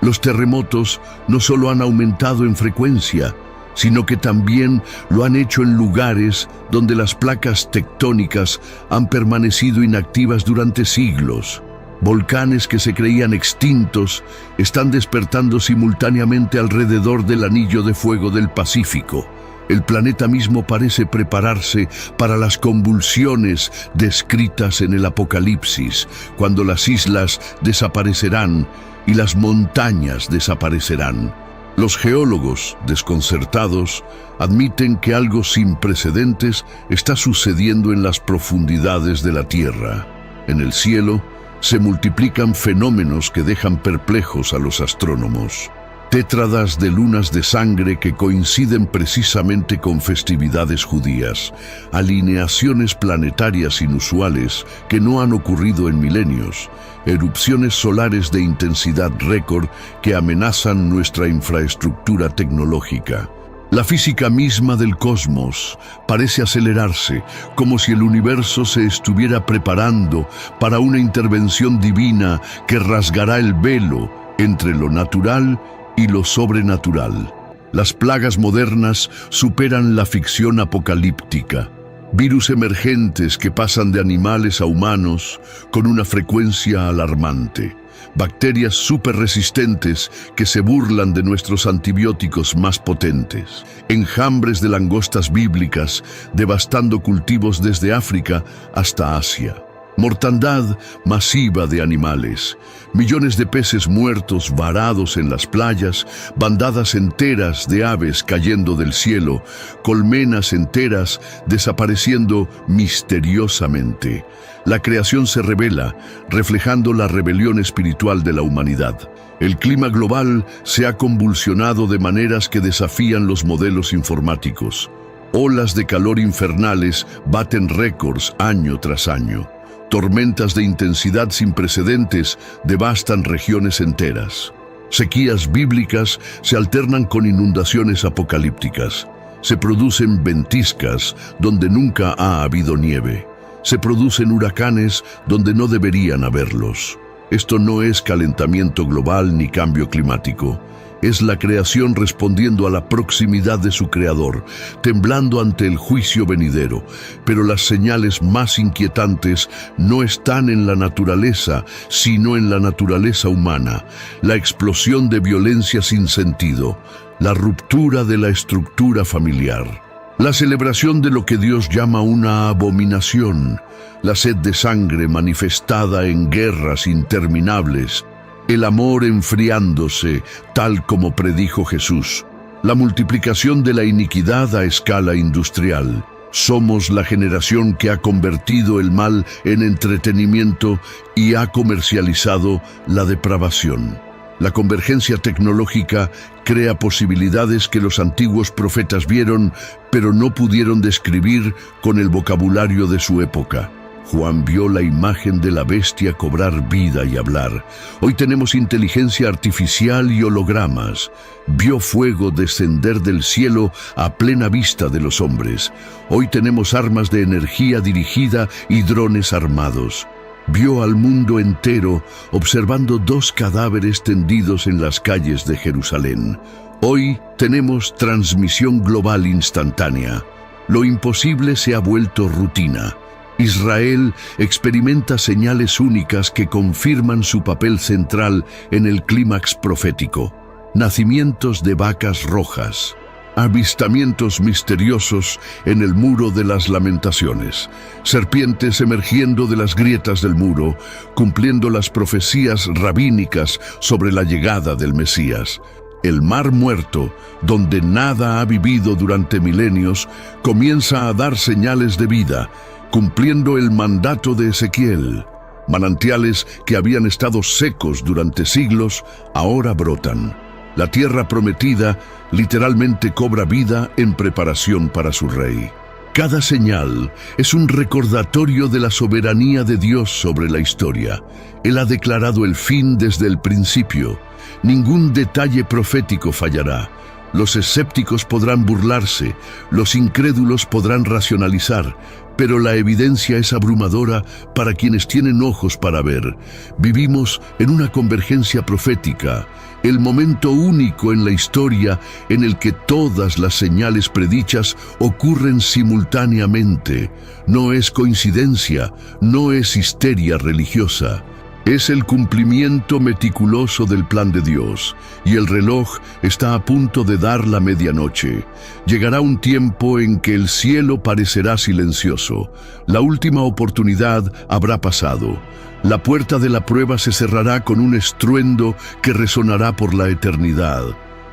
Los terremotos no solo han aumentado en frecuencia, sino que también lo han hecho en lugares donde las placas tectónicas han permanecido inactivas durante siglos. Volcanes que se creían extintos están despertando simultáneamente alrededor del anillo de fuego del Pacífico. El planeta mismo parece prepararse para las convulsiones descritas en el Apocalipsis, cuando las islas desaparecerán y las montañas desaparecerán. Los geólogos, desconcertados, admiten que algo sin precedentes está sucediendo en las profundidades de la Tierra. En el cielo se multiplican fenómenos que dejan perplejos a los astrónomos. Tétradas de lunas de sangre que coinciden precisamente con festividades judías, alineaciones planetarias inusuales que no han ocurrido en milenios, erupciones solares de intensidad récord que amenazan nuestra infraestructura tecnológica. La física misma del cosmos parece acelerarse, como si el universo se estuviera preparando para una intervención divina que rasgará el velo entre lo natural y lo sobrenatural. Las plagas modernas superan la ficción apocalíptica. Virus emergentes que pasan de animales a humanos con una frecuencia alarmante. Bacterias superresistentes que se burlan de nuestros antibióticos más potentes. Enjambres de langostas bíblicas devastando cultivos desde África hasta Asia. Mortandad masiva de animales, millones de peces muertos varados en las playas, bandadas enteras de aves cayendo del cielo, colmenas enteras desapareciendo misteriosamente. La creación se revela, reflejando la rebelión espiritual de la humanidad. El clima global se ha convulsionado de maneras que desafían los modelos informáticos. Olas de calor infernales baten récords año tras año. Tormentas de intensidad sin precedentes devastan regiones enteras. Sequías bíblicas se alternan con inundaciones apocalípticas. Se producen ventiscas donde nunca ha habido nieve. Se producen huracanes donde no deberían haberlos. Esto no es calentamiento global ni cambio climático. Es la creación respondiendo a la proximidad de su creador, temblando ante el juicio venidero. Pero las señales más inquietantes no están en la naturaleza, sino en la naturaleza humana. La explosión de violencia sin sentido, la ruptura de la estructura familiar. La celebración de lo que Dios llama una abominación, la sed de sangre manifestada en guerras interminables, el amor enfriándose, tal como predijo Jesús, la multiplicación de la iniquidad a escala industrial. Somos la generación que ha convertido el mal en entretenimiento y ha comercializado la depravación. La convergencia tecnológica crea posibilidades que los antiguos profetas vieron, pero no pudieron describir con el vocabulario de su época. Juan vio la imagen de la bestia cobrar vida y hablar. Hoy tenemos inteligencia artificial y hologramas. Vio fuego descender del cielo a plena vista de los hombres. Hoy tenemos armas de energía dirigida y drones armados. Vio al mundo entero observando 2 cadáveres tendidos en las calles de Jerusalén. Hoy tenemos transmisión global instantánea. Lo imposible se ha vuelto rutina. Israel experimenta señales únicas que confirman su papel central en el clímax profético. Nacimientos de vacas rojas. Avistamientos misteriosos en el muro de las lamentaciones. Serpientes emergiendo de las grietas del muro, cumpliendo las profecías rabínicas sobre la llegada del Mesías. El mar muerto, donde nada ha vivido durante milenios, comienza a dar señales de vida, cumpliendo el mandato de Ezequiel. Manantiales que habían estado secos durante siglos, ahora brotan. La tierra prometida literalmente cobra vida en preparación para su rey. Cada señal es un recordatorio de la soberanía de Dios sobre la historia. Él ha declarado el fin desde el principio. Ningún detalle profético fallará. Los escépticos podrán burlarse, los incrédulos podrán racionalizar, pero la evidencia es abrumadora para quienes tienen ojos para ver. Vivimos en una convergencia profética, el momento único en la historia en el que todas las señales predichas ocurren simultáneamente. No es coincidencia, no es histeria religiosa. Es el cumplimiento meticuloso del plan de Dios, y el reloj está a punto de dar la medianoche. Llegará un tiempo en que el cielo parecerá silencioso. La última oportunidad habrá pasado. La puerta de la prueba se cerrará con un estruendo que resonará por la eternidad.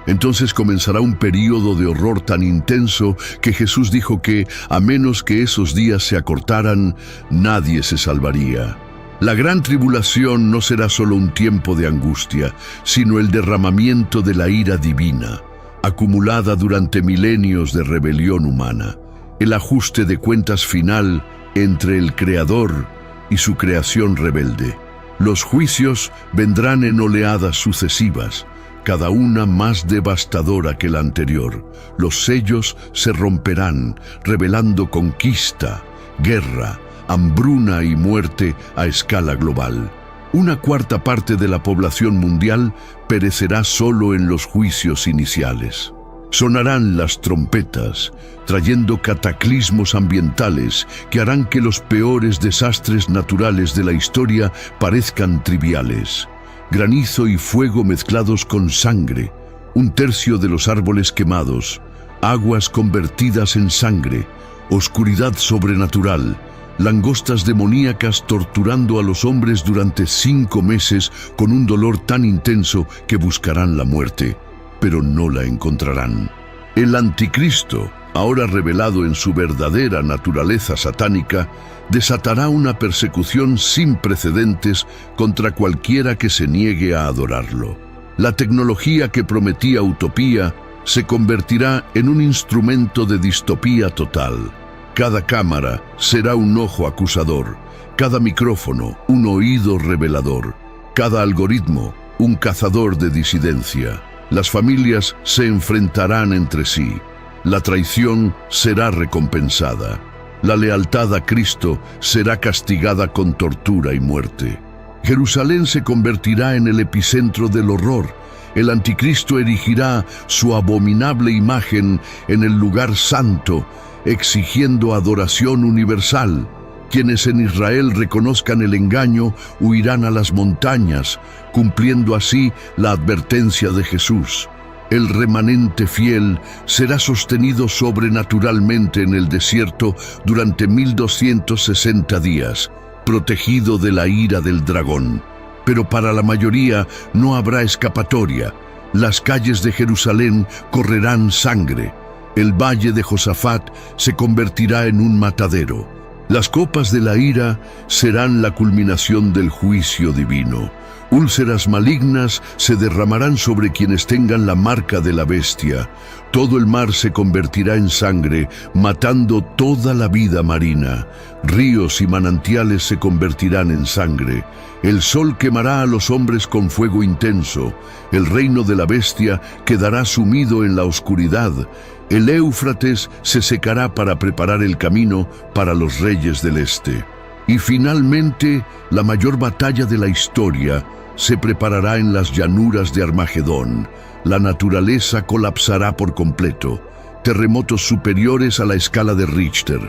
Entonces comenzará un período de horror tan intenso que Jesús dijo que, a menos que esos días se acortaran, nadie se salvaría. La gran tribulación no será solo un tiempo de angustia, sino el derramamiento de la ira divina, acumulada durante milenios de rebelión humana, el ajuste de cuentas final entre el Creador y su creación rebelde. Los juicios vendrán en oleadas sucesivas, cada una más devastadora que la anterior. Los sellos se romperán, revelando conquista, guerra, hambruna y muerte a escala global. Una cuarta parte de la población mundial perecerá solo en los juicios iniciales. Sonarán las trompetas, trayendo cataclismos ambientales que harán que los peores desastres naturales de la historia parezcan triviales. Granizo y fuego mezclados con sangre, un tercio de los árboles quemados, aguas convertidas en sangre, oscuridad sobrenatural, langostas demoníacas torturando a los hombres durante 5 meses con un dolor tan intenso que buscarán la muerte, pero no la encontrarán. El anticristo, ahora revelado en su verdadera naturaleza satánica, desatará una persecución sin precedentes contra cualquiera que se niegue a adorarlo. La tecnología que prometía utopía se convertirá en un instrumento de distopía total. Cada cámara será un ojo acusador, cada micrófono un oído revelador, cada algoritmo un cazador de disidencia. Las familias se enfrentarán entre sí. La traición será recompensada. La lealtad a Cristo será castigada con tortura y muerte. Jerusalén se convertirá en el epicentro del horror. El anticristo erigirá su abominable imagen en el lugar santo, exigiendo adoración universal. Quienes en Israel reconozcan el engaño huirán a las montañas, cumpliendo así la advertencia de Jesús. El remanente fiel será sostenido sobrenaturalmente en el desierto durante 1260 días, protegido de la ira del dragón. Pero para la mayoría no habrá escapatoria. Las calles de Jerusalén correrán sangre. El valle de Josafat se convertirá en un matadero. Las copas de la ira serán la culminación del juicio divino. Úlceras malignas se derramarán sobre quienes tengan la marca de la bestia. Todo el mar se convertirá en sangre, matando toda la vida marina. Ríos y manantiales se convertirán en sangre. El sol quemará a los hombres con fuego intenso. El reino de la bestia quedará sumido en la oscuridad. El Éufrates se secará para preparar el camino para los reyes del este. Y finalmente, la mayor batalla de la historia se preparará en las llanuras de Armagedón. La naturaleza colapsará por completo. Terremotos superiores a la escala de Richter.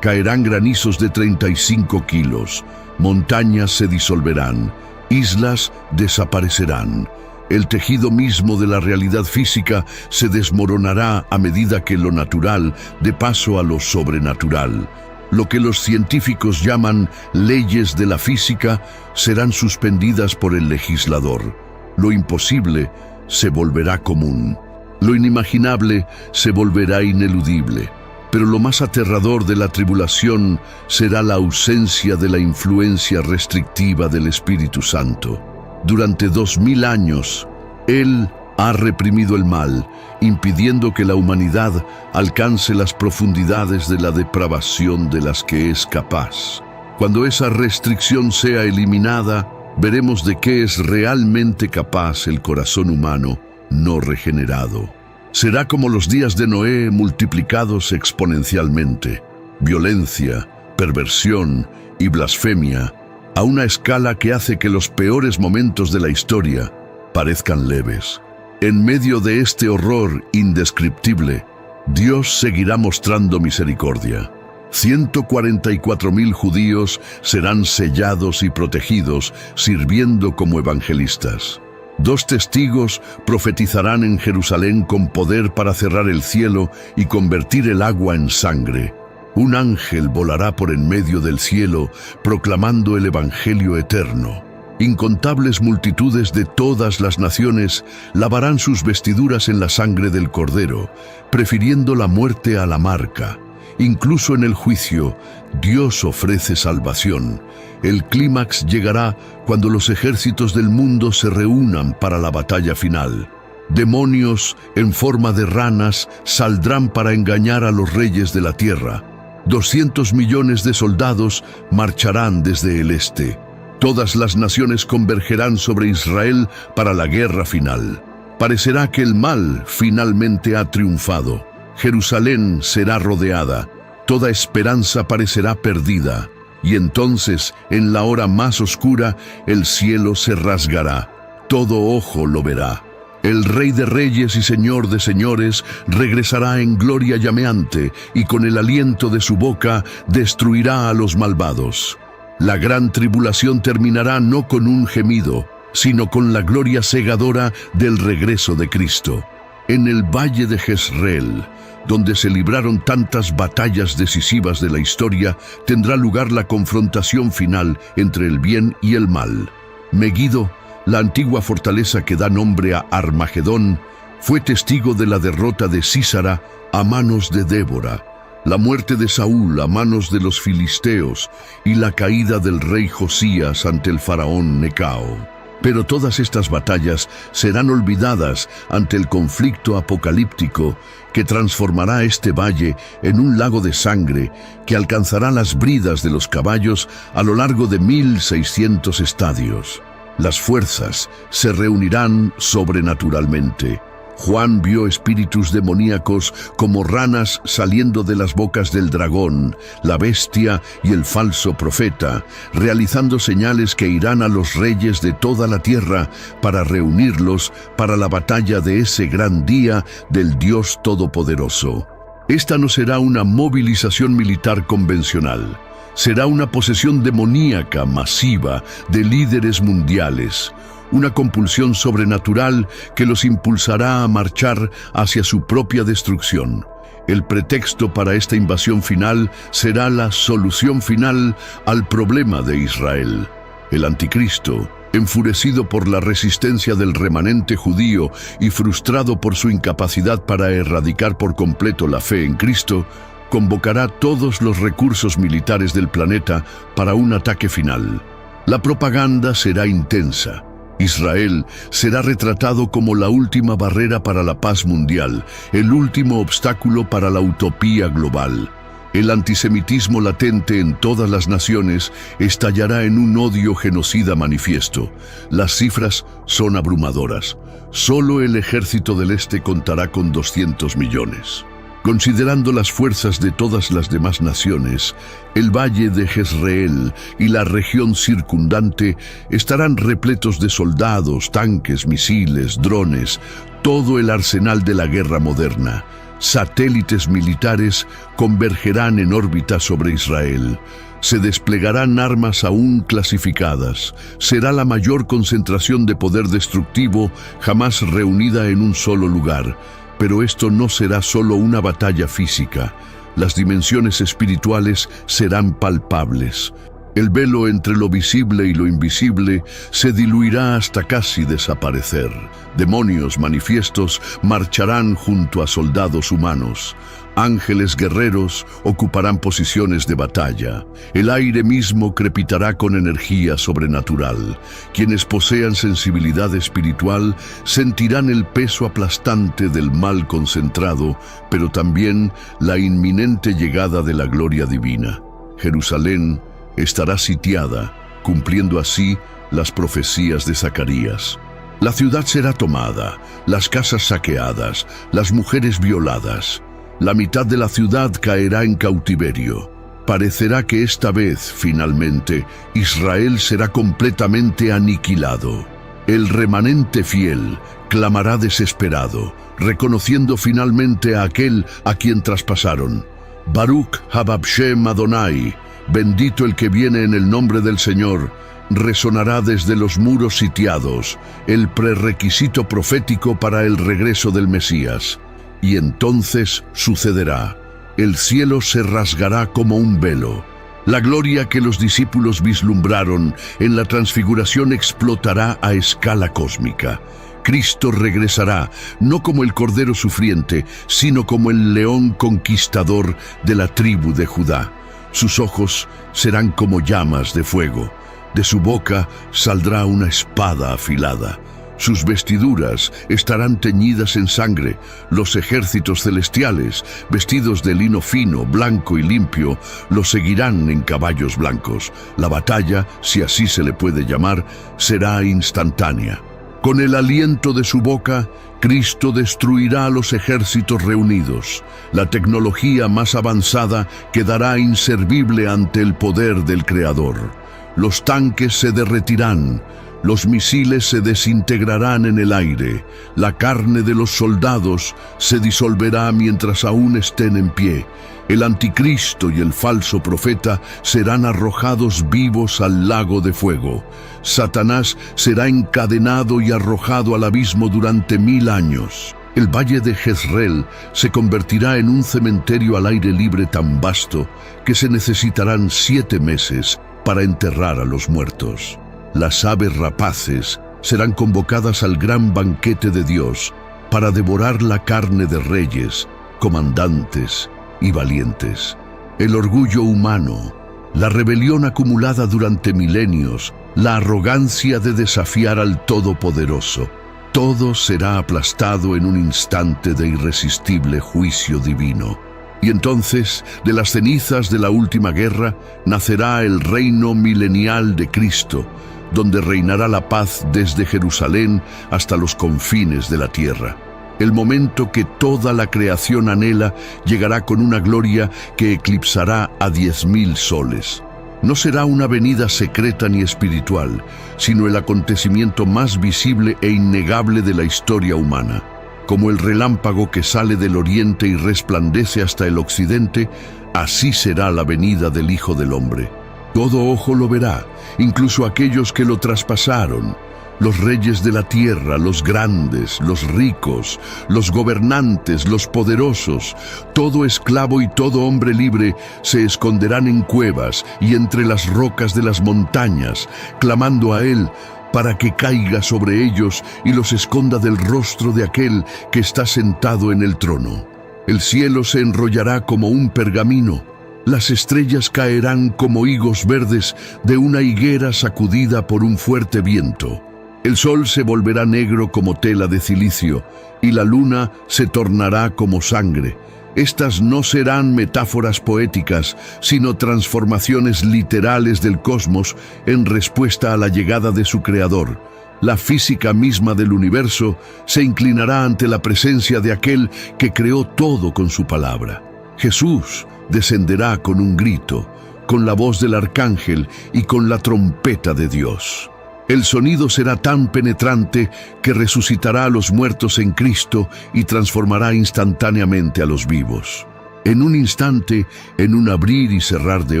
Caerán granizos de 35 kilos. Montañas se disolverán. Islas desaparecerán. El tejido mismo de la realidad física se desmoronará a medida que lo natural dé paso a lo sobrenatural. Lo que los científicos llaman leyes de la física serán suspendidas por el legislador. Lo imposible se volverá común. Lo inimaginable se volverá ineludible. Pero lo más aterrador de la tribulación será la ausencia de la influencia restrictiva del Espíritu Santo. Durante 2000 años, Él ha reprimido el mal, impidiendo que la humanidad alcance las profundidades de la depravación de las que es capaz. Cuando esa restricción sea eliminada, veremos de qué es realmente capaz el corazón humano no regenerado. Será como los días de Noé multiplicados exponencialmente. Violencia, perversión y blasfemia a una escala que hace que los peores momentos de la historia parezcan leves. En medio de este horror indescriptible, Dios seguirá mostrando misericordia. 144.000 judíos serán sellados y protegidos, sirviendo como evangelistas. 2 testigos profetizarán en Jerusalén con poder para cerrar el cielo y convertir el agua en sangre. Un ángel volará por en medio del cielo, proclamando el evangelio eterno. Incontables multitudes de todas las naciones lavarán sus vestiduras en la sangre del Cordero, prefiriendo la muerte a la marca. Incluso en el juicio, Dios ofrece salvación. El clímax llegará cuando los ejércitos del mundo se reúnan para la batalla final. Demonios en forma de ranas saldrán para engañar a los reyes de la tierra. 200 millones de soldados marcharán desde el este. Todas las naciones convergerán sobre Israel para la guerra final. Parecerá que el mal finalmente ha triunfado. Jerusalén será rodeada. Toda esperanza parecerá perdida. Y entonces, en la hora más oscura, el cielo se rasgará. Todo ojo lo verá. El Rey de Reyes y Señor de Señores regresará en gloria llameante y con el aliento de su boca destruirá a los malvados. La gran tribulación terminará no con un gemido, sino con la gloria cegadora del regreso de Cristo. En el valle de Jezreel, donde se libraron tantas batallas decisivas de la historia, tendrá lugar la confrontación final entre el bien y el mal. Megiddo, la antigua fortaleza que da nombre a Armagedón, fue testigo de la derrota de Sísara a manos de Débora, la muerte de Saúl a manos de los filisteos y la caída del rey Josías ante el faraón Necao. Pero todas estas batallas serán olvidadas ante el conflicto apocalíptico que transformará este valle en un lago de sangre que alcanzará las bridas de los caballos a lo largo de 1.600 estadios. Las fuerzas se reunirán sobrenaturalmente. Juan vio espíritus demoníacos como ranas saliendo de las bocas del dragón, la bestia y el falso profeta, realizando señales que irán a los reyes de toda la tierra para reunirlos para la batalla de ese gran día del Dios Todopoderoso. Esta no será una movilización militar convencional. Será una posesión demoníaca masiva de líderes mundiales, una compulsión sobrenatural que los impulsará a marchar hacia su propia destrucción. El pretexto para esta invasión final será la solución final al problema de Israel. El anticristo, enfurecido por la resistencia del remanente judío y frustrado por su incapacidad para erradicar por completo la fe en Cristo, convocará todos los recursos militares del planeta para un ataque final. La propaganda será intensa. Israel será retratado como la última barrera para la paz mundial, el último obstáculo para la utopía global. El antisemitismo latente en todas las naciones estallará en un odio genocida manifiesto. Las cifras son abrumadoras. Solo el ejército del Este contará con 200 millones. Considerando las fuerzas de todas las demás naciones, el valle de Jezreel y la región circundante estarán repletos de soldados, tanques, misiles, drones, todo el arsenal de la guerra moderna. Satélites militares convergerán en órbita sobre Israel. Se desplegarán armas aún clasificadas. Será la mayor concentración de poder destructivo jamás reunida en un solo lugar. Pero esto no será solo una batalla física. Las dimensiones espirituales serán palpables. El velo entre lo visible y lo invisible se diluirá hasta casi desaparecer. Demonios manifiestos marcharán junto a soldados humanos. Ángeles guerreros ocuparán posiciones de batalla. El aire mismo crepitará con energía sobrenatural. Quienes posean sensibilidad espiritual sentirán el peso aplastante del mal concentrado, pero también la inminente llegada de la gloria divina. Jerusalén estará sitiada, cumpliendo así las profecías de Zacarías. La ciudad será tomada, las casas saqueadas, las mujeres violadas. La mitad de la ciudad caerá en cautiverio. Parecerá que esta vez, finalmente, Israel será completamente aniquilado. El remanente fiel clamará desesperado, reconociendo finalmente a aquel a quien traspasaron. Baruch Habab Shem Adonai, bendito el que viene en el nombre del Señor, resonará desde los muros sitiados, el prerequisito profético para el regreso del Mesías. Y entonces sucederá. El cielo se rasgará como un velo. La gloria que los discípulos vislumbraron en la transfiguración explotará a escala cósmica. Cristo regresará, no como el cordero sufriente, sino como el león conquistador de la tribu de Judá. Sus ojos serán como llamas de fuego. De su boca saldrá una espada afilada. Sus vestiduras estarán teñidas en sangre. Los ejércitos celestiales, vestidos de lino fino, blanco y limpio, los seguirán en caballos blancos. La batalla, si así se le puede llamar, será instantánea. Con el aliento de su boca, Cristo destruirá a los ejércitos reunidos. La tecnología más avanzada quedará inservible ante el poder del Creador. Los tanques se derretirán. Los misiles se desintegrarán en el aire. La carne de los soldados se disolverá mientras aún estén en pie. El anticristo y el falso profeta serán arrojados vivos al lago de fuego. Satanás será encadenado y arrojado al abismo durante 1000 años. El valle de Jezreel se convertirá en un cementerio al aire libre tan vasto que se necesitarán 7 meses para enterrar a los muertos. Las aves rapaces serán convocadas al gran banquete de Dios para devorar la carne de reyes, comandantes y valientes. El orgullo humano, la rebelión acumulada durante milenios, la arrogancia de desafiar al Todopoderoso, todo será aplastado en un instante de irresistible juicio divino. Y entonces, de las cenizas de la última guerra, nacerá el reino milenial de Cristo, donde reinará la paz desde Jerusalén hasta los confines de la tierra. El momento que toda la creación anhela llegará con una gloria que eclipsará a 10.000 soles. No será una venida secreta ni espiritual, sino el acontecimiento más visible e innegable de la historia humana. Como el relámpago que sale del oriente y resplandece hasta el occidente, así será la venida del Hijo del Hombre. Todo ojo lo verá, incluso aquellos que lo traspasaron, los reyes de la tierra, los grandes, los ricos, los gobernantes, los poderosos. Todo esclavo y todo hombre libre se esconderán en cuevas y entre las rocas de las montañas, clamando a Él para que caiga sobre ellos y los esconda del rostro de aquel que está sentado en el trono. El cielo se enrollará como un pergamino. Las estrellas caerán como higos verdes de una higuera sacudida por un fuerte viento. El sol se volverá negro como tela de cilicio, y la luna se tornará como sangre. Estas no serán metáforas poéticas, sino transformaciones literales del cosmos en respuesta a la llegada de su creador. La física misma del universo se inclinará ante la presencia de aquel que creó todo con su palabra. Jesús descenderá con un grito, con la voz del arcángel y con la trompeta de Dios. El sonido será tan penetrante que resucitará a los muertos en Cristo y transformará instantáneamente a los vivos. En un instante, en un abrir y cerrar de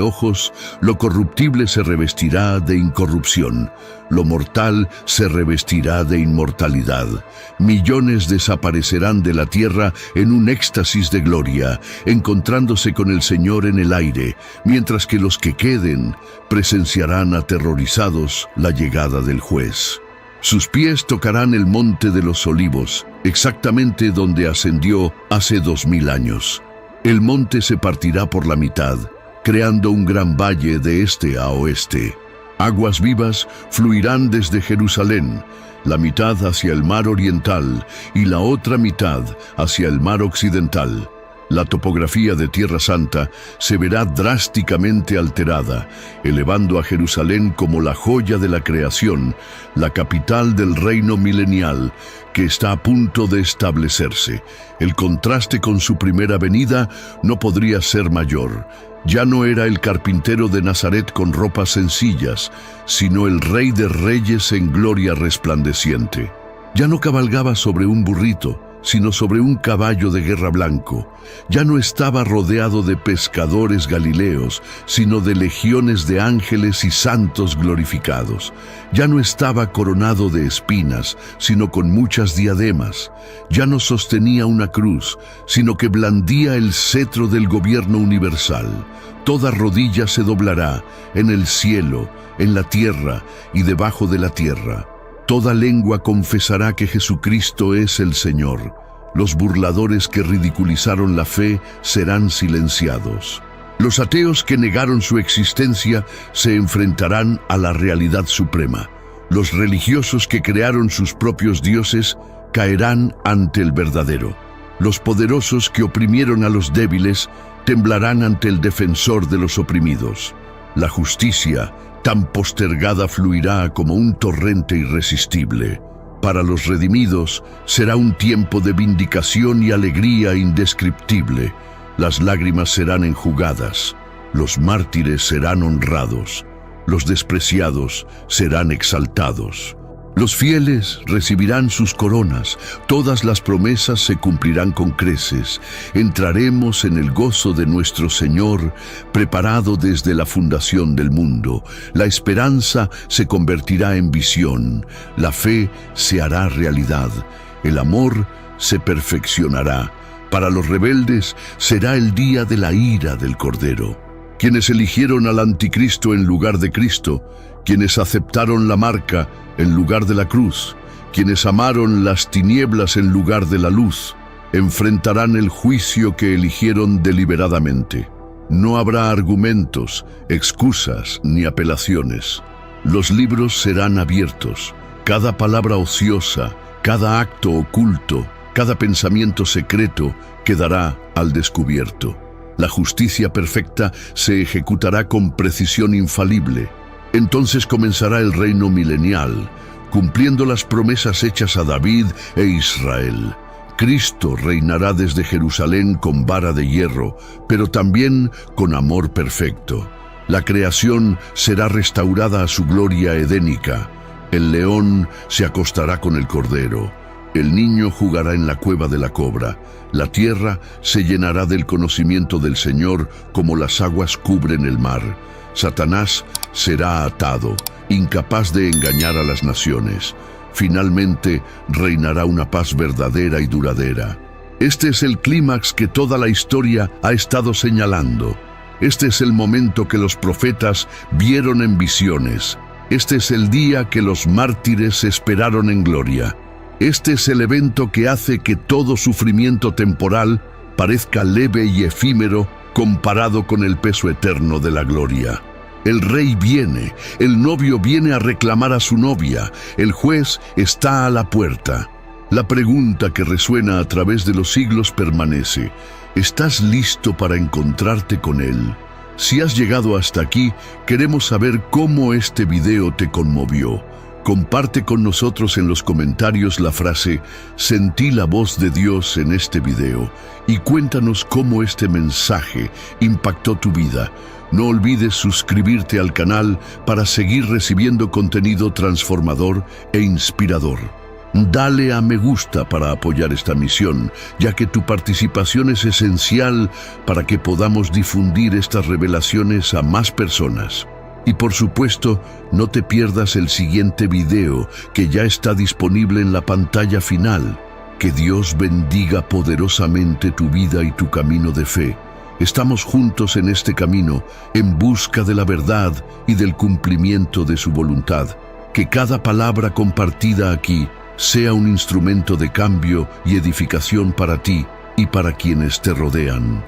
ojos, lo corruptible se revestirá de incorrupción, lo mortal se revestirá de inmortalidad. Millones desaparecerán de la tierra en un éxtasis de gloria, encontrándose con el Señor en el aire, mientras que los que queden presenciarán aterrorizados la llegada del juez. Sus pies tocarán el monte de los olivos, exactamente donde ascendió hace 2000 años. El monte se partirá por la mitad, creando un gran valle de este a oeste. Aguas vivas fluirán desde Jerusalén, la mitad hacia el mar oriental y la otra mitad hacia el mar occidental. La topografía de Tierra Santa se verá drásticamente alterada, elevando a Jerusalén como la joya de la creación, la capital del reino milenial, que está a punto de establecerse. El contraste con su primera venida no podría ser mayor. Ya no era el carpintero de Nazaret con ropas sencillas, sino el Rey de Reyes en gloria resplandeciente. Ya no cabalgaba sobre un burrito, sino sobre un caballo de guerra blanco. Ya no estaba rodeado de pescadores galileos, sino de legiones de ángeles y santos glorificados. Ya no estaba coronado de espinas, sino con muchas diademas. Ya no sostenía una cruz, sino que blandía el cetro del gobierno universal. Toda rodilla se doblará, en el cielo, en la tierra y debajo de la tierra. Toda lengua confesará que Jesucristo es el Señor. Los burladores que ridiculizaron la fe serán silenciados. Los ateos que negaron su existencia se enfrentarán a la realidad suprema. Los religiosos que crearon sus propios dioses caerán ante el verdadero. Los poderosos que oprimieron a los débiles temblarán ante el defensor de los oprimidos. La justicia, tan postergada, fluirá como un torrente irresistible. Para los redimidos será un tiempo de vindicación y alegría indescriptible. Las lágrimas serán enjugadas, los mártires serán honrados, los despreciados serán exaltados. Los fieles recibirán sus coronas, todas las promesas se cumplirán con creces. Entraremos en el gozo de nuestro Señor, preparado desde la fundación del mundo. La esperanza se convertirá en visión, la fe se hará realidad, el amor se perfeccionará. Para los rebeldes será el día de la ira del Cordero. Quienes eligieron al anticristo en lugar de Cristo, quienes aceptaron la marca en lugar de la cruz, quienes amaron las tinieblas en lugar de la luz, enfrentarán el juicio que eligieron deliberadamente. No habrá argumentos, excusas ni apelaciones. Los libros serán abiertos. Cada palabra ociosa, cada acto oculto, cada pensamiento secreto quedará al descubierto. La justicia perfecta se ejecutará con precisión infalible. Entonces comenzará el reino milenial, cumpliendo las promesas hechas a David e Israel. Cristo reinará desde Jerusalén con vara de hierro, pero también con amor perfecto. La creación será restaurada a su gloria edénica. El león se acostará con el cordero. El niño jugará en la cueva de la cobra. La tierra se llenará del conocimiento del Señor como las aguas cubren el mar. Satanás será atado, incapaz de engañar a las naciones. Finalmente reinará una paz verdadera y duradera. Este es el clímax que toda la historia ha estado señalando. Este es el momento que los profetas vieron en visiones. Este es el día que los mártires esperaron en gloria. Este es el evento que hace que todo sufrimiento temporal parezca leve y efímero comparado con el peso eterno de la gloria. El rey viene, el novio viene a reclamar a su novia, el juez está a la puerta. La pregunta que resuena a través de los siglos permanece: ¿estás listo para encontrarte con él? Si has llegado hasta aquí, queremos saber cómo este video te conmovió. Comparte con nosotros en los comentarios la frase "Sentí la voz de Dios en este video" y cuéntanos cómo este mensaje impactó tu vida. No olvides suscribirte al canal para seguir recibiendo contenido transformador e inspirador. Dale a me gusta para apoyar esta misión, ya que tu participación es esencial para que podamos difundir estas revelaciones a más personas. Y por supuesto, no te pierdas el siguiente video que ya está disponible en la pantalla final. Que Dios bendiga poderosamente tu vida y tu camino de fe. Estamos juntos en este camino, en busca de la verdad y del cumplimiento de su voluntad. Que cada palabra compartida aquí sea un instrumento de cambio y edificación para ti y para quienes te rodean.